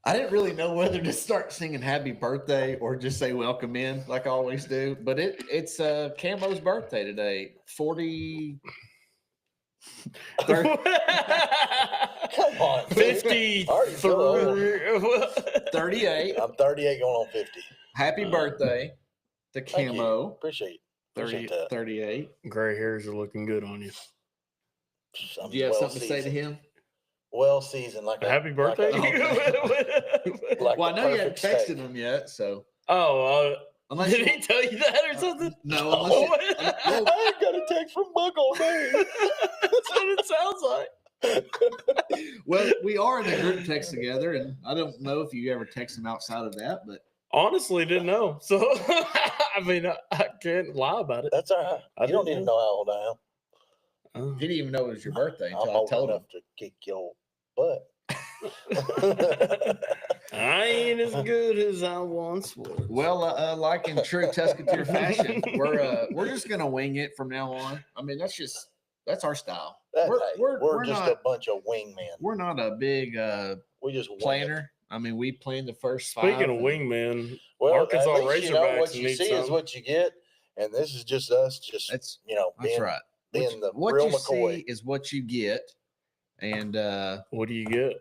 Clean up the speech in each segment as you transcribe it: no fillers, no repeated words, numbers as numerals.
I didn't really know whether to start singing happy birthday or just say welcome in like I always do. But it's Camo's birthday today. 40. Come on. 53. 38. I'm 38 going on 50. Happy birthday to Thank you. Camo. Appreciate 38. Gray hairs are looking good on you. Do you have something to say to him? Well seasoned, like happy birthday. Well, I know you haven't texted him yet, so. Unless did he tell you that or something? No, unless I ain't got a text from Buck all day. That's what it sounds like. Well, we are in a group text together, and I don't know if you ever text him outside of that, but honestly, didn't know. So, I mean, I can't lie about it. That's all right. You don't need to know how old I am. He didn't even know it was your birthday until I'm I old told him enough to kick your butt. I ain't as good as I once was. Well, like in true Tusketeer fashion, we're just gonna wing it from now on. I mean, that's our style. We're just not a bunch of wingmen. We're not a big we just planner. I mean, we planned the first Speaking 5. of wingmen, well, Arkansas at least, Razorbacks what you see is what you get, and this is just us. That's being, right. Being what real you McCoy. see is what you get, and what do you get?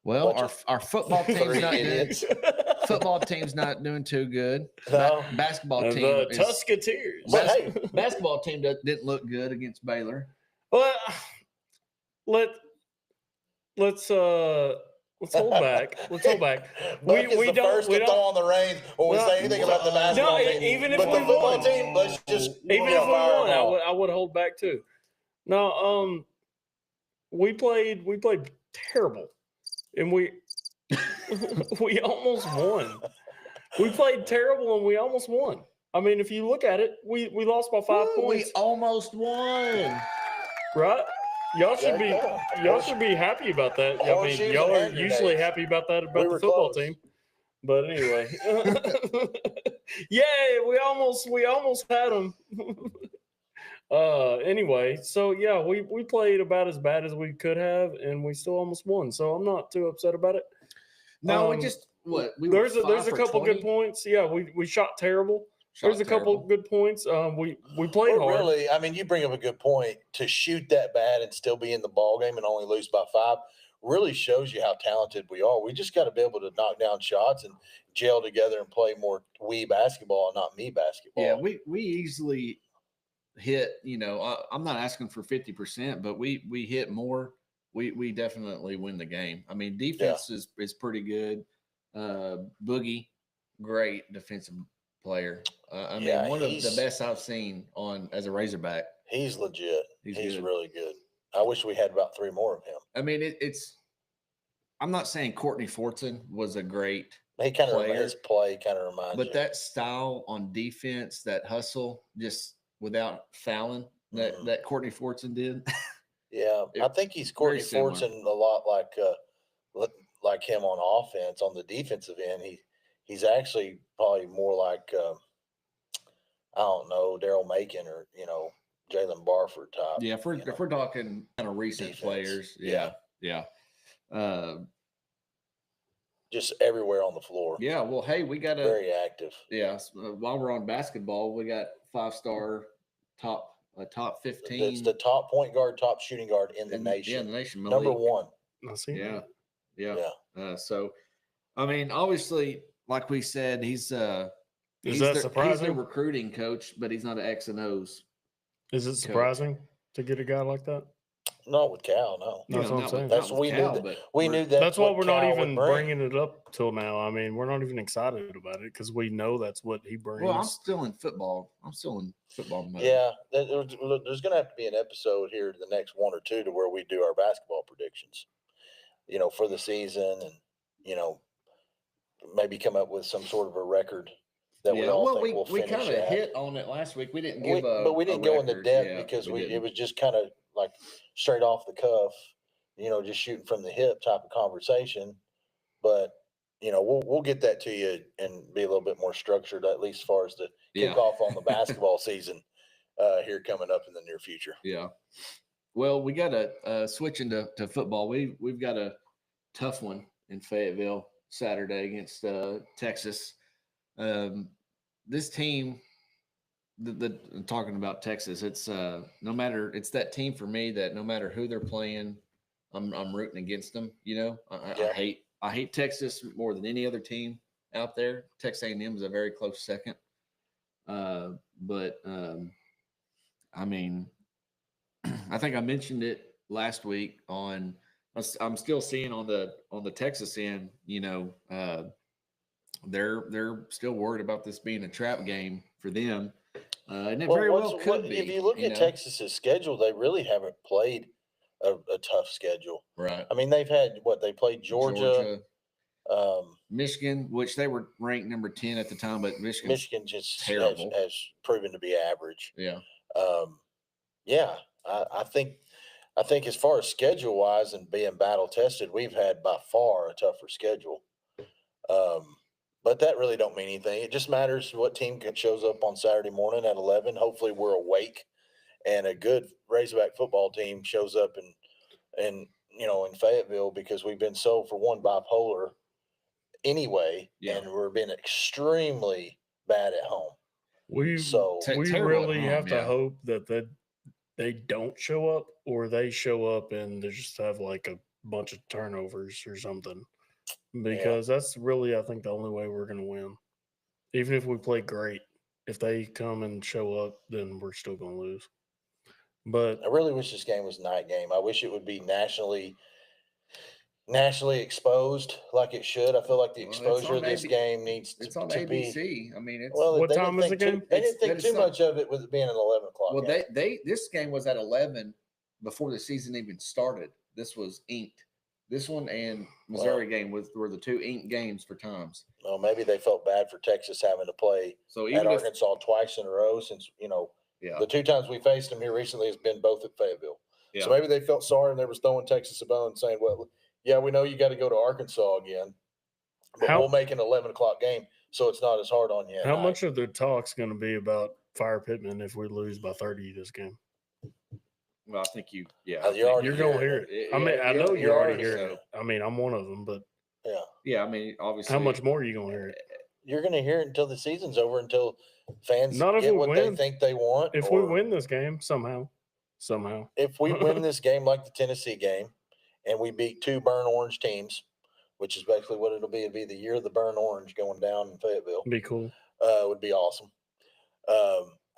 Well, our football team's not good. Football team's not doing too good. No. Basketball team, the Tusketeers. Basketball team didn't look good against Baylor. Well, let's hold back. Let's hold back. We don't first to throw on the reins when we say anything about the basketball team. Even if but we the football won, team, let's just even if we won, I would hold back too. No, we played terrible, and we almost won. We played terrible and we almost won. I mean, if you look at it, we lost by 5 points. We almost won. Right? Y'all should be happy about that. I mean, y'all are usually happy about that about the football team. But anyway, yay! We almost had them. Anyway, so yeah, we played about as bad as we could have, and we still almost won. So I'm not too upset about it. No, we just there's a couple 20? good points. Yeah, we shot terrible. There's a couple good points. We played hard. Really, I mean, you bring up a good point. To shoot that bad and still be in the ball game and only lose by 5 really shows you how talented we are. We just got to be able to knock down shots and gel together and play more we basketball and not me basketball. Yeah, we easily hit. I'm not asking for 50%, but we hit more. We definitely win the game. I mean, defense is pretty good. Boogie, great defensive player. I mean, one of the best I've seen as a Razorback. He's legit. He's good. really good. I wish we had about 3 more of him. I mean, I'm not saying Courtney Fortson was a great his play kind of reminds but that style on defense, that hustle, just without fouling, that Courtney Fortson did. Yeah, I think he's Courtney Fortson a lot like him on offense. On the defensive end, he's actually probably more like I don't know, Daryl Macon or Jalen Barford type. Yeah, if we're talking kind of recent defense players, yeah. Just everywhere on the floor. Yeah, well, hey, we got very active. Yeah, while we're on basketball, we got 5-star top 15. It's the top point guard, top shooting guard in the nation. Yeah, in the nation. Number 1. I see that. Yeah. So, I mean, obviously, like we said, he's surprising? He's the recruiting coach, but he's not an X and O's. Is it surprising to get a guy like that? Not with Cal, no. That's what I'm saying. That's what we knew. We knew that. That's why we're not even bringing it up till now. I mean, we're not even excited about it because we know that's what he brings. Well, I'm still in football mode. Yeah, there's going to have to be an episode here the next 1 or 2 to where we do our basketball predictions, for the season, and maybe come up with some sort of a record that we all think we'll finish. We kind of hit on it last week. We didn't but we didn't go into depth because it was just kind of like straight off the cuff, just shooting from the hip type of conversation. But we'll get that to you and be a little bit more structured, at least as far as the kickoff on the basketball season here coming up in the near future. Yeah. Well, we got to switch into football. We've got a tough one in Fayetteville Saturday against Texas. This team, talking about Texas, it's no matter, it's that team for me that no matter who they're playing, I'm rooting against them. You know, I hate Texas more than any other team out there. Texas A&M is a very close second. But I mean, I think I mentioned it last week on. I'm still seeing on the Texas end. You know, they're still worried about this being a trap game for them, and it very well could be. If you look at Texas's schedule, they really haven't played a tough schedule. Right. I mean, they've had they played Georgia. Michigan, which they were ranked number 10 at the time, but Michigan just terrible. Has proven to be average. Yeah. I think as far as schedule wise and being battle tested, we've had by far a tougher schedule. But that really don't mean anything. It just matters what team shows up on Saturday morning at 11. Hopefully we're awake and a good Razorback football team shows up in Fayetteville, because we've been so, for one, bipolar anyway, and we're being extremely bad at home. We really have to hope that they don't show up, or they show up and they just have like a bunch of turnovers or something, because that's really, I think, the only way we're going to win. Even if we play great, if they come and show up, then we're still going to lose. But I really wish this game was a night game. I wish it would be nationally exposed like it should. I feel like the exposure of this game needs to be. It's on ABC. I mean, it's what time is the game? They didn't think too much of it with it being an 11 o'clock. Well, this game was at 11 before the season even started. This was inked. This one and Missouri game were the two inked games for times. Well, maybe they felt bad for Texas having to play at Arkansas twice in a row, since the two times we faced them here recently has been both at Fayetteville. Yeah. So maybe they felt sorry and they was throwing Texas a bone, saying, well, yeah, we know you got to go to Arkansas again, but we'll make an 11 o'clock game so it's not as hard on you. How much of the talk's going to be about Fire Pittman if we lose by 30 this game? Well, I think you're going to hear it. I mean, I know you're already hearing it. I mean, I'm one of them, but yeah. I mean, obviously, how much more are you going to hear it? You're going to hear it until the season's over, until fans get what they think they want. If we win this game somehow, if we win this game like the Tennessee game, and we beat two burnt orange teams, which is basically what it'll be. It'll be the year of the burnt orange going down in Fayetteville. Be cool. Would be awesome.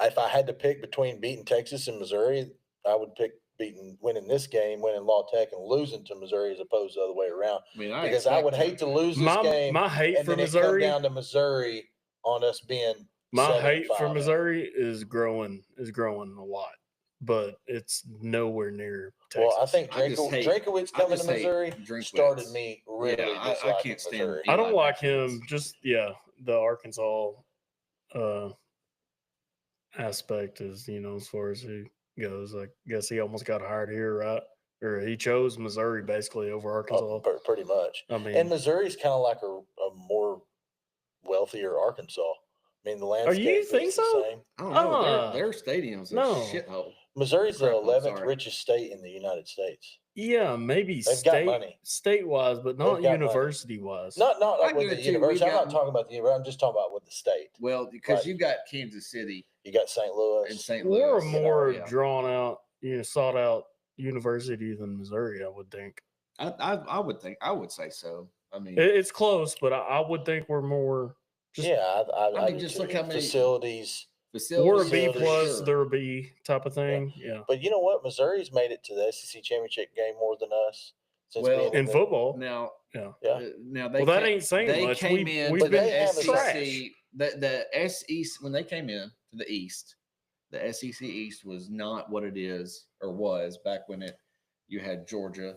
If I had to pick between beating Texas and Missouri, I would pick winning this game, winning La Tech, and losing to Missouri, as opposed to the other way around. Because I would hate to lose this game. My hate for Missouri, down to Missouri on us being. My hate for Missouri is growing a lot, but it's nowhere near Texas. Well, I think Drinkowitz coming to Missouri started me really disliking I can't stand Missouri. I don't like him. Just the Arkansas aspect is, as far as he goes. I guess he almost got hired here, right? Or he chose Missouri basically over Arkansas. Pretty much. I mean, and Missouri's kind of like a more wealthier Arkansas. I mean, the landscape. You think so? Same. I don't know. Their stadium's a shithole. Missouri's the 11th richest state in the United States. Yeah, maybe got money. State-wise, but not university-wise. Not like with the university. I'm not talking about the university. I'm just talking about with the state. Well, because you've got Kansas City. You got St. Louis. And St. Louis. We're a more drawn-out, sought-out university than Missouri, I would think. I would say so. I mean, it's close, but I would think we're more. I mean, just look how many facilities. We're a B plus, they're a B type of thing. Yeah. But you know what? Missouri's made it to the SEC championship game more than us. In football. Now, now that ain't saying much. We've been SEC. The SEC, when they came in to the East, the SEC East was not what it is or was back when you had Georgia.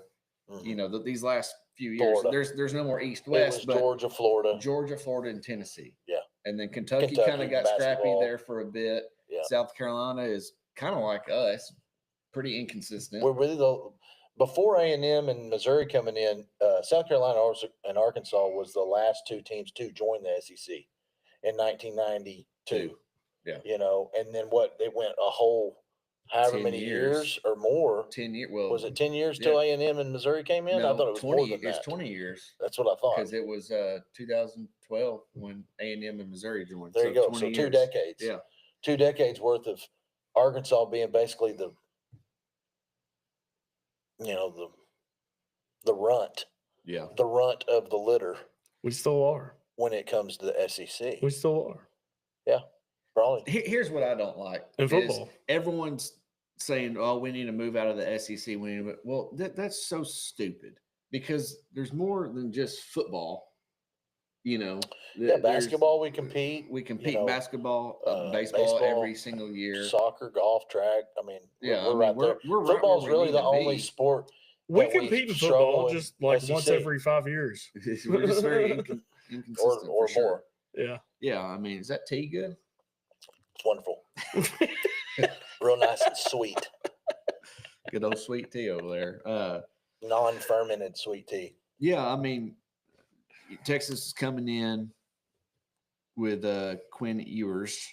Mm-hmm. These last few years, Florida. There's no more East West, but Georgia, Florida, and Tennessee. Yeah. And then Kentucky kind of got scrappy there for a bit. Yeah. South Carolina is kind of like us, pretty inconsistent. We're really before A&M and Missouri coming in, South Carolina and Arkansas was the last two teams to join the SEC in 1992. Yeah. And then they went a whole however many years or more. 10 years. Well, was it 10 years till A&M and Missouri came in? No, I thought it was 20, more than it's that. 20 years. That's what I thought. Because it was 2012 when A&M and Missouri joined. There you go. So 2 decades. Yeah. 2 decades worth of Arkansas being basically the runt. Yeah. The runt of the litter. We still are. When it comes to the SEC. We still are. Yeah. Probably. Here's what I don't like. In football. Everyone's saying, oh, we need to move out of the SEC. Well, that's so stupid because there's more than just football. Basketball we compete. We compete in basketball, baseball every single year. Soccer, golf, track. I mean, we're right there. Football's really the only sport. We compete in football just like once every 5 years. We're just very inconsistent or for more. Sure. Yeah. Yeah. I mean, is that tea good? It's wonderful. Real nice and sweet. Good old sweet tea over there. Non-fermented sweet tea. Yeah. I mean, Texas is coming in with Quinn Ewers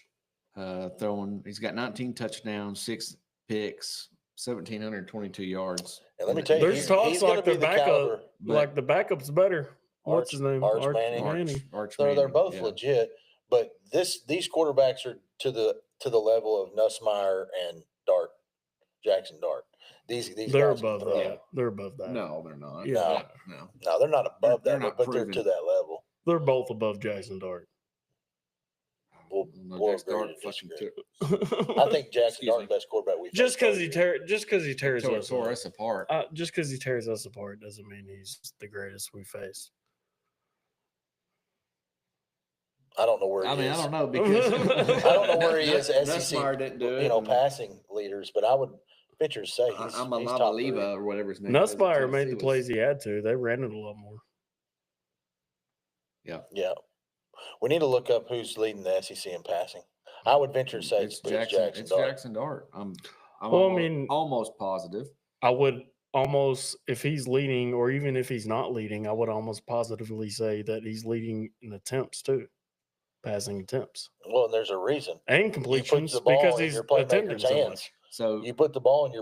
throwing. He's got 19 touchdowns, 6 picks, 1,722 yards. And let me tell you, there's talks like the backup, like the backup's better. What's his name? Arch Manning. They're both legit, but these quarterbacks are to the level of Nussmeier and Jackson Dart. These they're guys above that. They're above that. No, they're not. Yeah. No, they're not above they're that, not but proven. they're to that level. They're both above Jackson Dart. We'll Dart fucking took. I think Jackson Dart's the best quarterback we've just because he tears us apart. Just because he tears us apart doesn't mean he's the greatest we faced. I don't know where he is. I don't know because I don't know where he is. SEC, didn't do it, passing leaders, but I would venture to say he's top three. or whatever his name. Nussmeier made the plays he had to. They ran it a lot more. Yeah. We need to look up who's leading the SEC in passing. I would venture to say it's Jackson Dart. I'm almost positive. I would almost, if he's leading, or even if he's not leading, I would almost positively say that he's leading in attempts too, passing attempts. Well, and there's a reason. And completions because he's attempting so much. So you put the ball in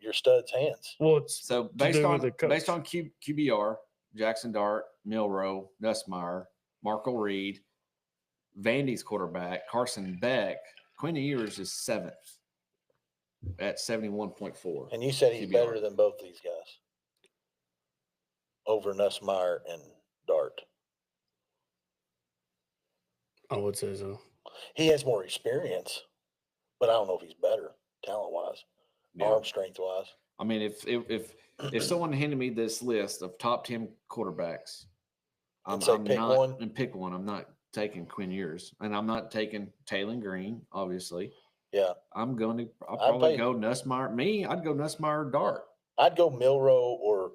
your stud's hands. Well, it's so based on QBR, Jackson Dart, Milroe, Nussmeier, Marco Reed, Vandy's quarterback, Carson Beck, Quinn Ewers is 7th at 71.4. And you said he's better than both these guys over Nussmeier and Dart. I would say so. He has more experience, but I don't know if he's better talent-wise, arm strength-wise. I mean, if someone handed me this list of top 10 quarterbacks, pick one. I'm not taking Quinn Ewers, and I'm not taking Taylor Green, obviously. Yeah. I'll probably go Nussmeier. I'd go Nussmeier, Dart. I'd go Milroe or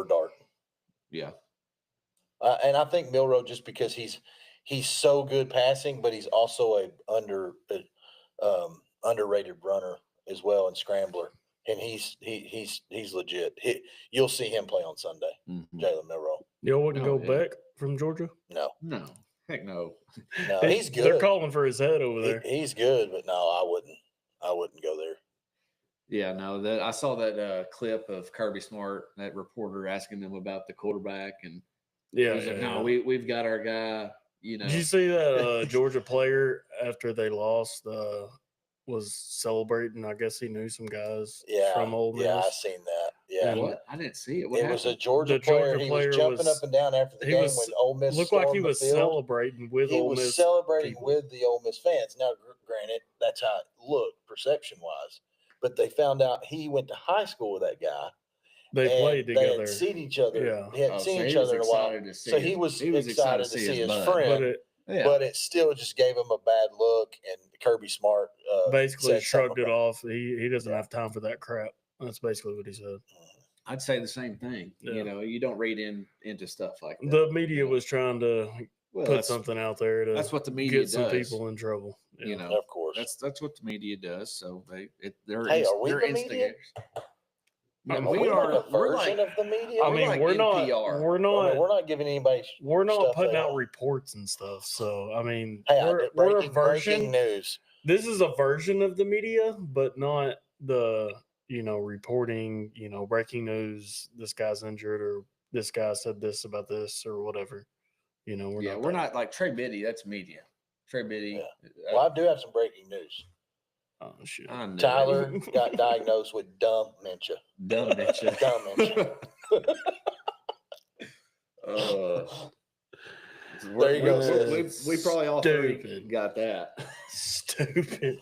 Dart. Yeah. And I think Milroe just because he's so good passing, but he's also a underrated runner as well and scrambler. And he's legit. You'll see him play on Sunday. Mm-hmm. Jalen Milroe. You wouldn't go Beck from Georgia? No. Heck no. No, he's good. They're calling for his head over there. He's good, but no, I wouldn't go there. Yeah, no. I saw that clip of Kirby Smart, that reporter asking them about the quarterback, and no, we've got our guy. Did you see that Georgia player after they lost was celebrating? I guess he knew some guys from Ole Miss. Yeah, I seen that. Yeah, what? I didn't see it. It was a Georgia player. He was jumping up and down after the game when Ole Miss looked like he was celebrating with Ole Miss. He was celebrating with the Ole Miss fans. Now, granted, that's how it looked perception-wise, but they found out he went to high school with that guy. They played together. They had seen each other. Yeah. He hadn't seen each other in a while. So he was excited to see his friend. But it still just gave him a bad look, and Kirby Smart basically shrugged it off. He doesn't have time for that crap. That's basically what he said. I'd say the same thing. Yeah. You don't read into stuff like that. The media was trying to put something out there to that's what the media get some people in trouble. Of course. That's what the media does. So they're are we the instigators. media? We are a version of the media. I mean, we're not giving anybody. We're not putting out reports and stuff. So I mean, we're a version. Breaking news. this is a version of the media, but not the, reporting, breaking news, this guy's injured or this guy said this about this or whatever. We're not like Trey Biddy. That's media. Trey Biddy. Yeah. Well, I do have some breaking news. Oh, shit. Tyler got diagnosed with dementia. Dementia. There you go. We probably all three got that. Stupid.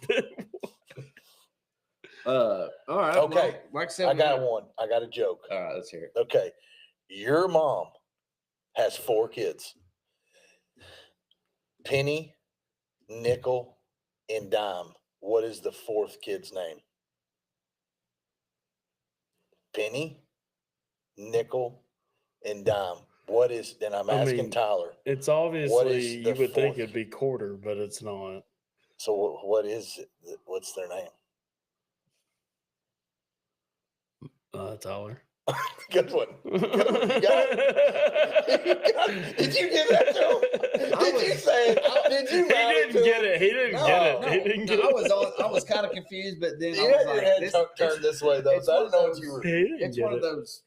All right. Okay. Well, like I said, I got one. I got a joke. All right, let's hear it. Okay. Your mom has 4 kids. Penny, Nickel, and Dime. What is the 4th kid's name? Penny, Nickel, and Dime. What is, then I'm asking Tyler. It's obviously, you would think it'd be Quarter, but it's not. So what is it? What's their name? Tyler. Good one. You got it. Did you give that to him? Did you say it? Did you? He didn't get it. He didn't get it. He didn't get it. I was kind of confused, but then you had your head turned this way though, so I don't know what you were. It's one of those.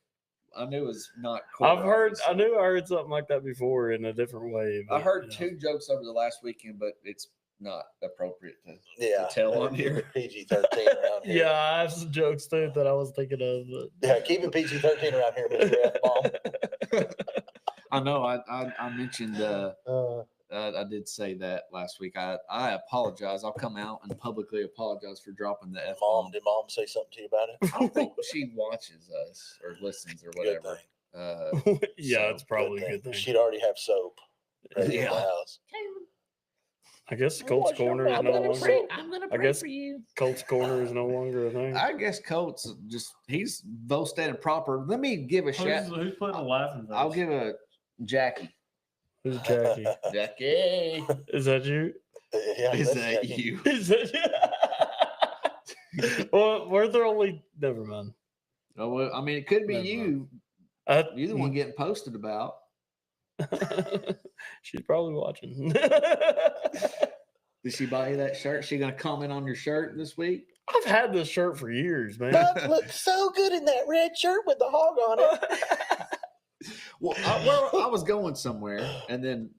I knew it was not. Quarter, I knew I heard something like that before in a different way. But, I heard 2 jokes over the last weekend, but it's not appropriate to tell on here. PG-13 around here. Yeah, I have some jokes too that I was thinking of. But... Yeah, keep it PG-13 around here, Mr. F-bomb. I know. I mentioned. I did say that last week. I apologize. I'll come out and publicly apologize for dropping the F-bomb. Did Mom say something to you about it? I don't think she watches us or listens or whatever. Yeah, it's probably a good thing. She'd already have soap ready in the house. I guess Colts Corner is no longer. I'm gonna pray for you. Colts Corner is no longer a thing. I guess Colts he's Volstead and proper. Let me give a shout. Who's putting a laughing face? I'll give a Jackie. Who's Jackie? Jackie. Is that you? Yeah, is that Jackie. You? Is that you? Well, we're the only. Never mind. Oh well, I mean, it could be you. You're the one getting posted about. She's probably watching. Did she buy you that shirt? She gonna comment on your shirt this week? I've had this shirt for years, man. Buck looks so good in that red shirt with the hog on it. Well, I was going somewhere, and then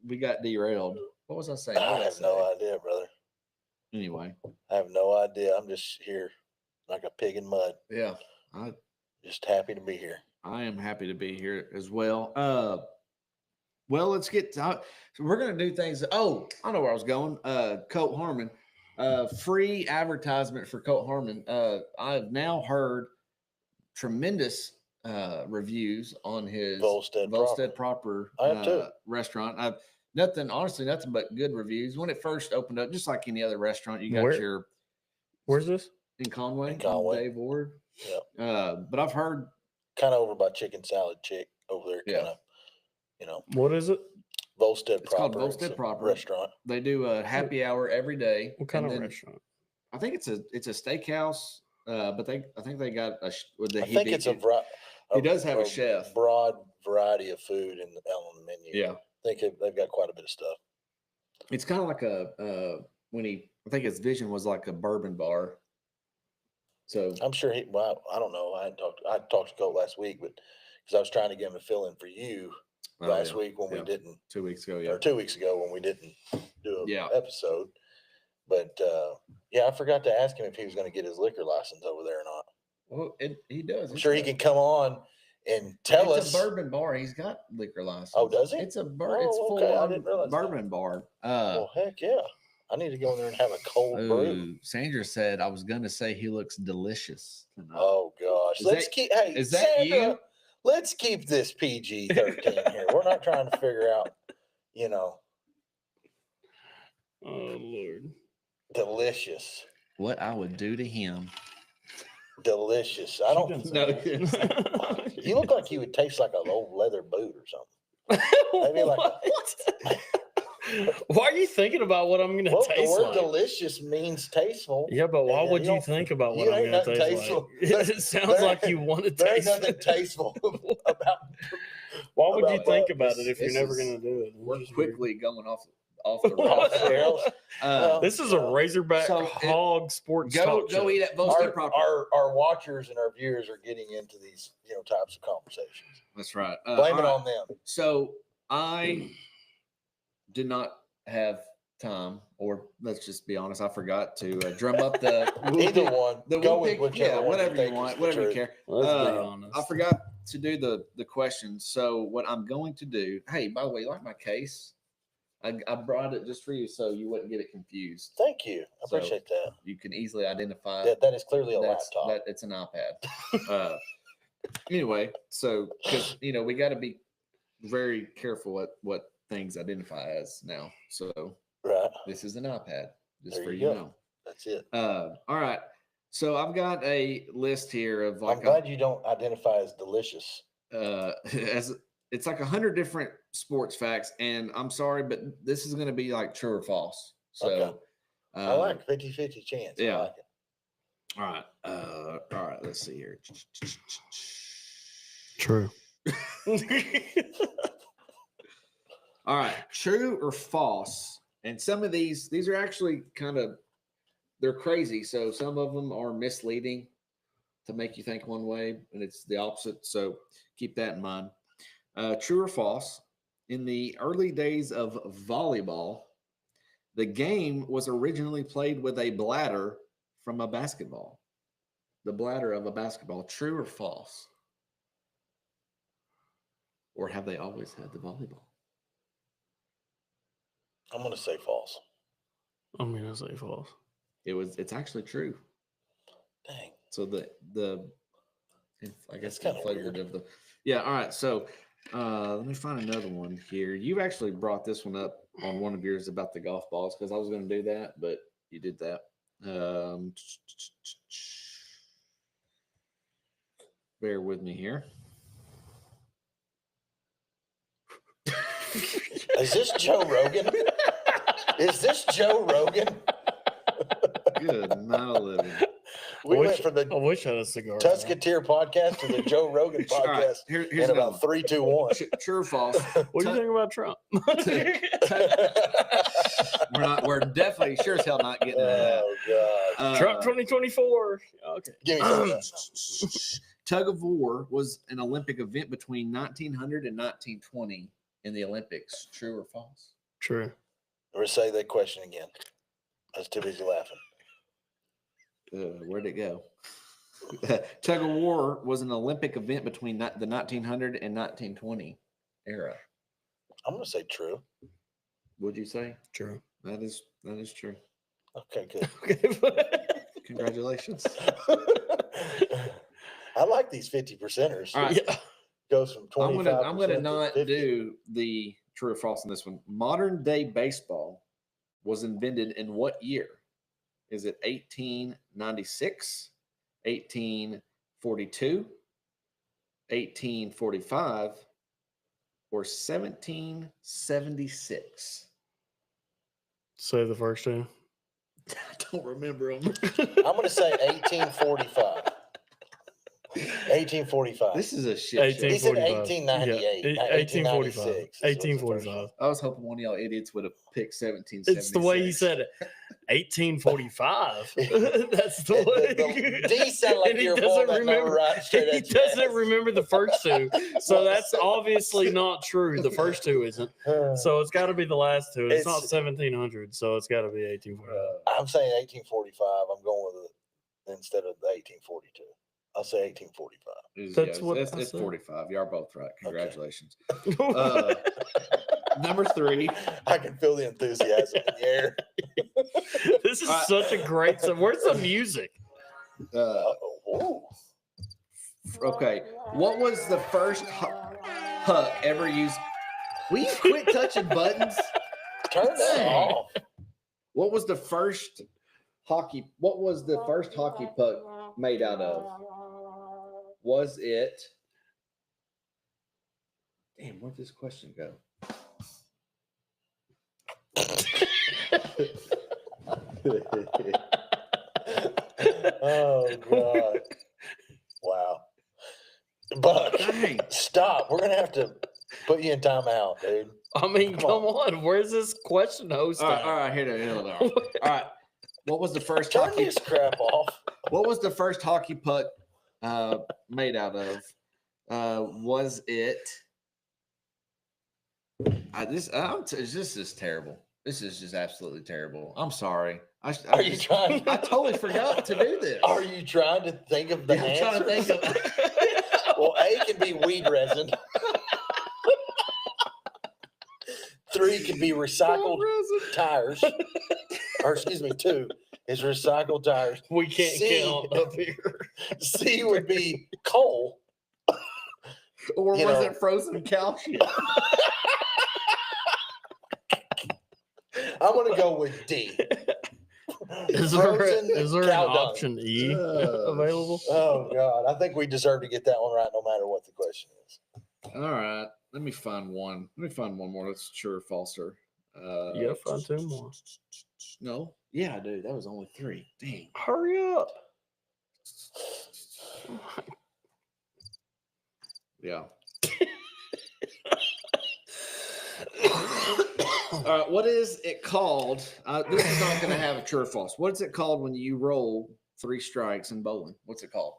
we got derailed. What was I saying? I have no idea, brother. Anyway, I have no idea. I'm just here like a pig in mud. Yeah, just happy to be here. I am happy to be here as well. Well, let's get to, so we're going to do things. Oh, I know where I was going. Colt Harmon, free advertisement for Colt Harmon. I've now heard tremendous reviews on his Volstead Proper restaurant. I've honestly, nothing but good reviews. When it first opened up, just like any other restaurant, you got where's this? In Conway. In Conway. Dave Ward. Yeah. But I've heard kind of over by Chicken Salad Chick over there. Kind of. What is it? Volstead It's called Volstead Proper restaurant. They do a happy hour every day. What kind of restaurant? I think it's a steakhouse, but I think they got he does have a chef. Broad variety of food on the menu. Yeah, I think they've got quite a bit of stuff. It's kind of like I think his vision was like a bourbon bar. So I'm sure I don't know. I talked to Colt last week, but because I was trying to get him to fill in for you. Last week when we didn't 2 weeks ago, or 2 weeks ago when we didn't do an episode. But I forgot to ask him if he was going to get his liquor license over there or not. Well, he does. I'm sure he can come on and tell us. It's a bourbon bar. He's got liquor license. Oh, does he? It's a it's full I didn't realize bourbon bar. Well, heck yeah! I need to go in there and have a cold brew. Sandra said I was going to say he looks delicious tonight. Oh gosh, is that Sandra, you? Let's keep this PG-13 here. We're not trying to figure out, Oh, Lord. Delicious. What I would do to him. Delicious. I don't know. You look like you would taste like an old leather boot or something. Maybe like Why are you thinking about what I'm going to taste like? The word delicious means tasteful. Yeah, but why would you think about what I'm going to taste like? It sounds like you want to taste There ain't nothing tasteful about. Why would you think about it if you're never going to do it? We're quickly going off. off the rails. This is a Razorback hog sports talk show. Go eat at Volstead property. Our watchers and our viewers are getting into these types of conversations. That's right. Blame it on them. So I did not have time, or let's just be honest, I forgot to drum up the either one. Go with whatever you want, whatever you care. Let's be honest. I forgot to do the questions. So what I'm going to do. Hey, by the way, you like my case? I brought it just for you, so you wouldn't get it confused. Thank you. I appreciate that. You can easily identify. That is clearly a laptop. It's an iPad. Anyway, so because we got to be very careful at what things identify as now. So this is an iPad, just there for you know. That's it. All right. So I've got a list here of I'm glad you don't identify as delicious. As it's like 100 different sports facts, and I'm sorry, but this is going to be like true or false. So I like 50-50 chance. Yeah. I like it. All right. Let's see here. True. All right. True or false? And some of these are actually they're crazy. So some of them are misleading to make you think one way, and it's the opposite. So keep that in mind. True or false? In the early days of volleyball, the game was originally played with a bladder from a basketball. The bladder of a basketball. True or false? Or have they always had the volleyball? I'm going to say false. I'm going to say false. It's actually true. Dang. So I guess it's kind of flavored of the. Yeah. All right. So let me find another one here. You've actually brought this one up on one of yours about the golf balls, because I was going to do that, but you did that. Bear with me here. Is this Joe Rogan? Is this Joe Rogan? Good night, Olivia. We went from the I wish I had a cigar. Tusketeer podcast to the Joe Rogan podcast right, here's in about 3, 2, 1. True or false? What do you think about Trump? We're definitely sure as hell not getting that. Oh God. Trump 2024. Okay. Give me some of that. Tug of war was an Olympic event between 1900 and 1920 in the Olympics. True or false? True. Or say that question again. I was too busy laughing. Where'd it go? Tug of war was an Olympic event between the 1900 and 1920 era. I'm going to say true. Would you say? True. That is true. Okay, good. Congratulations. I like these 50%ers. All right. Yeah. Goes from 25%. I'm gonna not do the true or false in this one. Modern day baseball was invented in what year? Is it 1896, 1842, 1845, or 1776? Say the first two. I don't remember them. I'm going to say 1845. 1845. This is a shit show. He said 1898. 1845. 1845. I was hoping one of y'all idiots would have picked 1776. It's the way he said it. 1845. That's the way. D sound like you're born that number right straight He at your doesn't ass. remember the first two. So that's obviously not true. The first two isn't. So it's got to be the last two. It's not 1700. So it's got to be 1845. I'm saying 1845. I'm going with it instead of the 1842. I'll say 1845. It's 45. You are both right. Congratulations. Okay. Number 3. I can feel the enthusiasm in the air. This is such a great song. Where's the music? Okay. What was the first puck ever used? Will you quit touching buttons? Turn that off. What was the first hockey puck made out of? Was it? Damn, where'd this question go? Oh God! Wow, Buck, Dang. stop! We're gonna have to put you in timeout, dude. I mean, come on. Where's this question host? All right, here they are. All right. What was the first Turn this crap off. What was the first hockey puck made out of? Was it? This is terrible. This is just absolutely terrible. I'm sorry. Are you trying? I totally forgot to do this. Are you trying to think of the answer? I'm trying to think of Well, A can be weed resin. 3 could be recycled tires. Or excuse me, 2 is recycled tires. We can't count up here. C would be coal. Or was it frozen calcium? I'm going to go with D. Is there an option E available? Oh, God. I think we deserve to get that one right no matter what the question is. All right. Let me find one. Let me find one more. That's true or falser. You gotta find 2 more. No. Yeah, I do. That was only 3. Dang. Hurry up. Yeah. All right. What is it called? This is not going to have a true or false. What is it called when you roll 3 strikes in bowling? What's it called?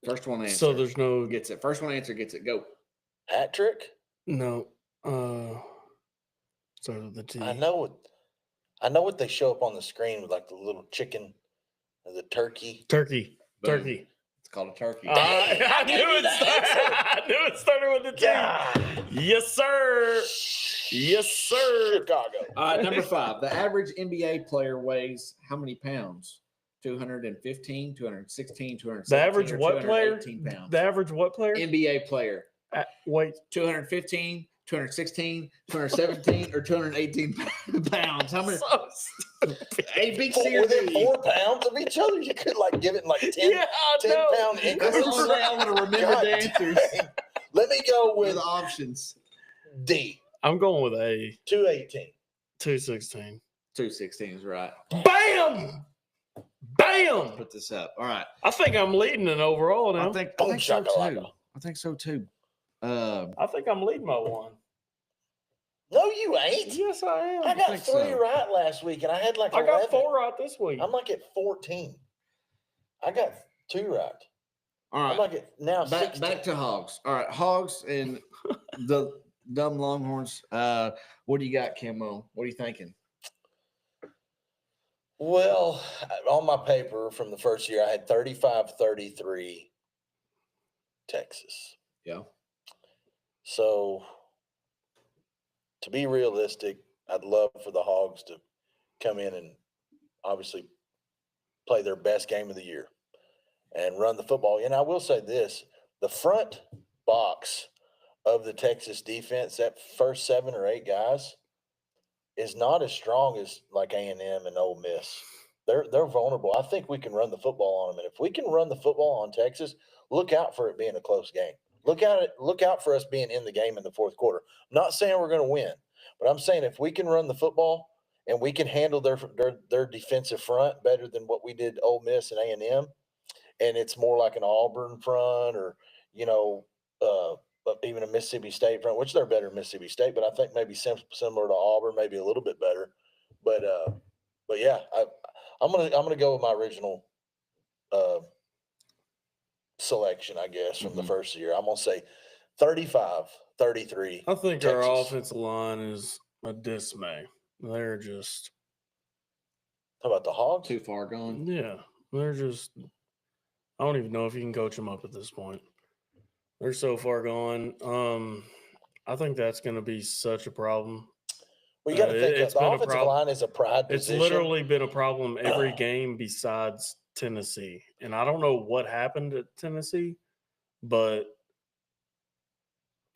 First one answer. So there's no gets it. First one answer gets it. Go. Hat trick? No. Start with the T. I know what they show up on the screen with like the little chicken, the turkey. Turkey. Boom. Turkey. It's called a turkey. I knew it started with the T. God. Yes, sir. Yes, sir. Chicago. All right, number 5. The average NBA player weighs how many pounds? 215, 216, 217. The average what player? Pounds. The average what player? NBA player. Wait. 215, 216, 217, or 218 pounds. How many? A, B, C, or within D? 4 pounds of each other. You could like give it like 10, 10-pound That's increments. the only way I'm going to remember the answers. Let me go With with the options. D. I'm going with A. 218. 216. 216 is right. Bam! Bam! Put this up. All right. I think I'm leading it overall now. I think so too. I think so too. I think I'm leading by 1. No, you ain't. Yes, I am. I got 3 right last week, and I had like 11. I got 4 right this week. I'm like at 14. I got 2 right. All right. I'm like at now back to Hogs. All right, Hogs and the dumb Longhorns. What do you got, Camo? What are you thinking? Well, on my paper from the first year, I had 35-33 Texas. Yeah. So, to be realistic, I'd love for the Hogs to come in and obviously play their best game of the year and run the football. And I will say this, the front box of the Texas defense, that first 7 or 8 guys, is not as strong as like A&M and Ole Miss. They're vulnerable. I think we can run the football on them. And if we can run the football on Texas, look out for it being a close game. Look out for us being in the game in the fourth quarter. I'm not saying we're going to win, but I'm saying if we can run the football and we can handle their defensive front better than what we did Ole Miss and A&M, and it's more like an Auburn front or, even a Mississippi State front, which they're better than Mississippi State, but I think maybe similar to Auburn, maybe a little bit better. But yeah, I'm gonna go with my original selection, I guess, from the first year. I'm gonna say 35-33. I think Texas. Our offensive line is a dismay. They're just How about the Hogs? Too far gone. Yeah, they're just. I don't even know if you can coach them up at this point. They're so far gone. I think that's going to be such a problem. Well, you got to think the offensive line is a pride position. It's literally been a problem every game besides Tennessee. And I don't know what happened at Tennessee, but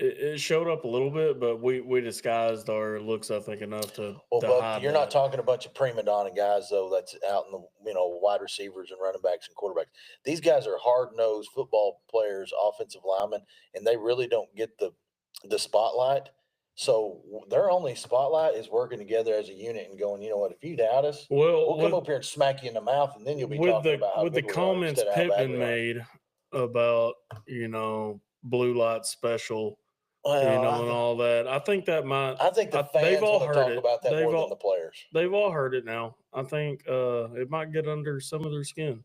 it showed up a little bit, but we disguised our looks, I think, enough to hide you're not talking a bunch of prima donna guys, though, that's out in the wide receivers and running backs and quarterbacks. These guys are hard-nosed football players, offensive linemen, and they really don't get the spotlight. So their only spotlight is working together as a unit and going, you know what, if you doubt us, we'll come up here and smack you in the mouth, and then you'll be talking about how with the comments Pittman made about, blue light special Well, and all that. I think that might. I think the fans they've all want to heard talk it. about that more than the players. They've all heard it now. I think it might get under some of their skin.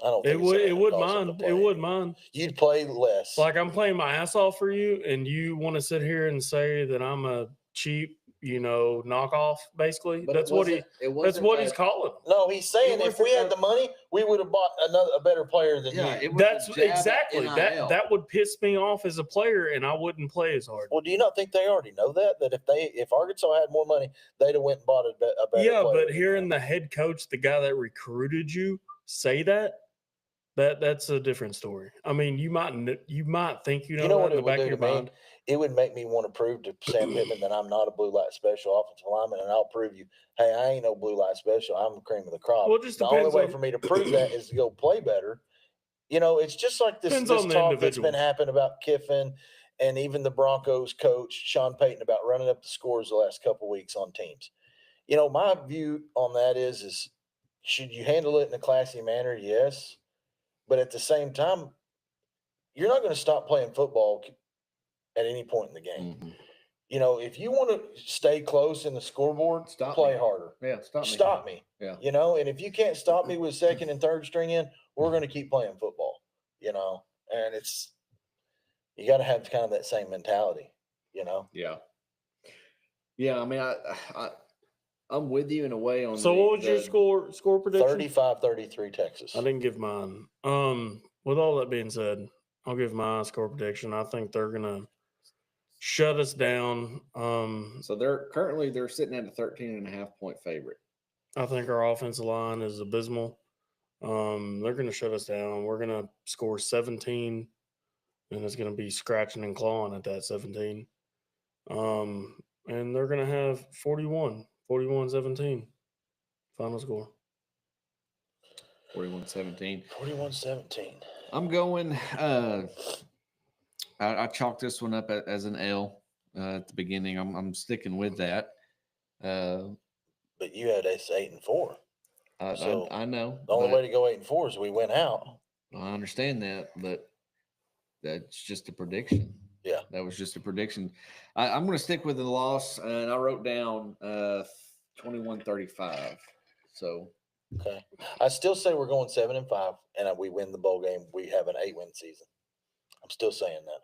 I don't think it would mind. It would mind. You'd play less. Like I'm playing my ass off for you, and you want to sit here and say that I'm a cheap, knockoff. Basically, but that's what he's calling. No, he's saying if we had the money, we would have bought a better player than you. That's exactly that would piss me off as a player, and I wouldn't play as hard. Well, do you not think they already know that if Arkansas had more money, they'd have went and bought a better player? Yeah, but hearing the head coach, the guy that recruited you, say that's a different story. I mean, you might think you know what in the back of your mind. It would make me want to prove to Sam Pittman that I'm not a blue light special offensive lineman, and I'll prove you, hey, I ain't no blue light special. I'm the cream of the crop. Well, just the only way for me to prove that is to go play better. It's just like this talk that's been happening about Kiffin and even the Broncos coach, Sean Payton, about running up the scores the last couple of weeks on teams. My view on that is should you handle it in a classy manner? Yes. But at the same time, you're not going to stop playing football at any point in the game. Mm-hmm. If you want to stay close in the scoreboard, play harder. Yeah, stop me. Yeah. And if you can't stop me with second and third string in, we're going to keep playing football. And you got to have kind of that same mentality. Yeah. Yeah. I mean, I'm with you in a way on. So what was your score prediction? 35-33 Texas. I didn't give mine. With all that being said, I'll give my score prediction. I think they're gonna shut us down. So they're sitting at a 13.5-point favorite. I think our offensive line is abysmal. They're gonna shut us down. We're gonna score 17, and it's gonna be scratching and clawing at that 17. And they're gonna have 41-17 final score. 41-17. 41-17. I'm going. I chalked this one up as an L at the beginning. I'm sticking with that. But you had us 8-4. I know. The only way to go 8-4 is we win out. I understand that, but that's just a prediction. Yeah, that was just a prediction. I'm going to stick with the loss, and I wrote down 21-35. So, okay, I still say we're going 7-5, and we win the bowl game. We have an 8-win season. I'm still saying that.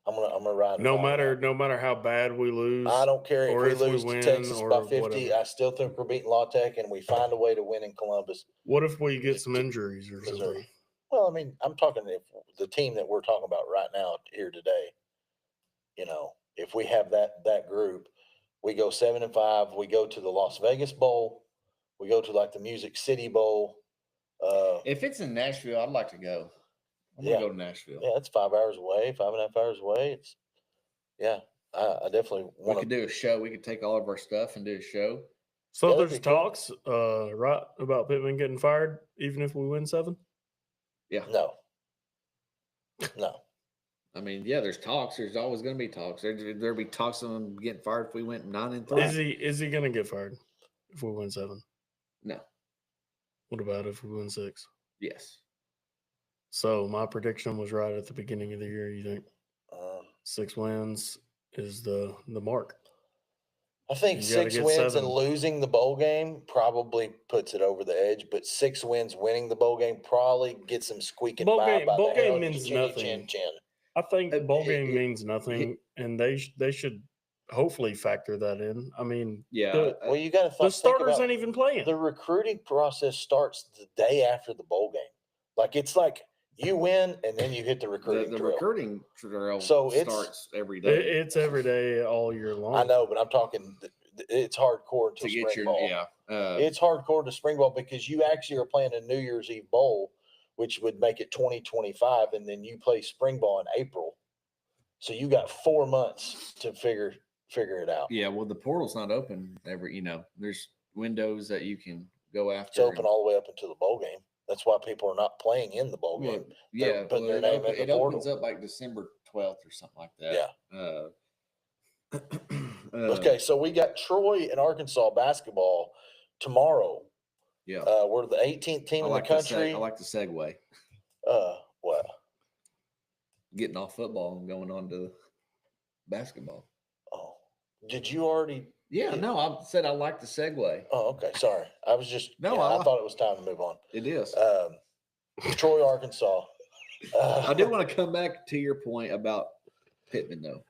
I'm gonna ride. No matter how bad we lose, I don't care if we lose to Texas by 50. Whatever. I still think we're beating La Tech, and we find a way to win in Columbus. What if we get some injuries or something? Well, I mean, I'm talking if the team that we're talking about right now here today. If we have that group, we go 7-5. We go to the Las Vegas Bowl. We go to like the Music City Bowl. If it's in Nashville, I'd like to go. I'm gonna go to Nashville. Yeah, it's 5 hours away, 5.5 hours away. I definitely want to. We could do a show. We could take all of our stuff and do a show. So there's talks, right, about Pittman getting fired, even if we win 7? Yeah. No. I mean, yeah, there's talks. There's always going to be talks. There'll be talks of him getting fired if we went 9-3. Is he going to get fired if we win 7? No. What about if we win 6? Yes. So my prediction was right at the beginning of the year. You think 6 wins is the mark? I think 6 wins and losing the bowl game probably puts it over the edge, but 6 wins winning the bowl game probably gets them squeaking by. Bowl game means nothing. I think the bowl game means nothing, and they should hopefully factor that in. I mean, yeah. Well, you got to. The starters ain't even playing. The recruiting process starts the day after the bowl game. Like it's like you win and then you hit the recruiting. The recruiting drill starts every day. It's every day all year long. I know, but I'm talking. It's hardcore to spring ball. It's hardcore to spring ball because you actually are playing a New Year's Eve bowl, which would make it 2025, and then you play spring ball in April. So you got 4 months to figure it out. Yeah, well, the portal's not open there's windows that you can go after. It's open all the way up until the bowl game. That's why people are not playing in the bowl game. They're putting their name in the portal. It opens up like December 12th or something like that. Yeah. Okay, so we got Troy and Arkansas basketball tomorrow. Yeah. We're the 18th team in the country. I like the segue. What? 'What? Getting off football and going on to. Getting off football and going on to basketball. Getting off football and going on to basketball. Yeah. Okay, so we got Troy and Arkansas basketball tomorrow. We're the 18th team in the country. basketball. Oh, did you already? Yeah, no, I said I like the segue. Oh, okay. Sorry. I was just, no, I thought it was time to move on. It is. Troy, Arkansas. I do want to come back to your point about Pittman, though.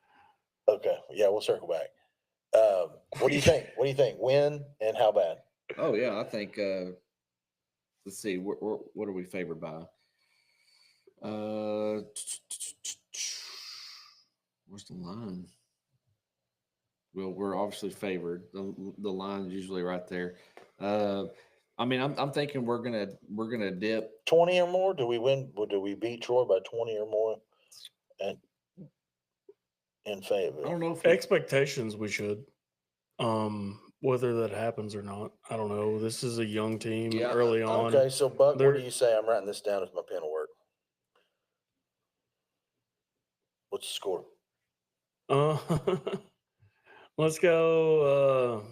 Okay. Yeah, we'll circle back. What do you think? What do you think? Win and how bad? Oh, yeah. I think, let's see, what are we favored by? Where's the line? Well, we're obviously favored. The line's usually right there. I mean, I'm thinking we're gonna dip 20 or more. Do we win? Do we beat Troy by 20 or more? And in favor. I don't know if expectations we should. Whether that happens or not, I don't know. This is a young team early on. Okay, so Buck, what do you say? I'm writing this down if my pen will work. What's the score? Let's go.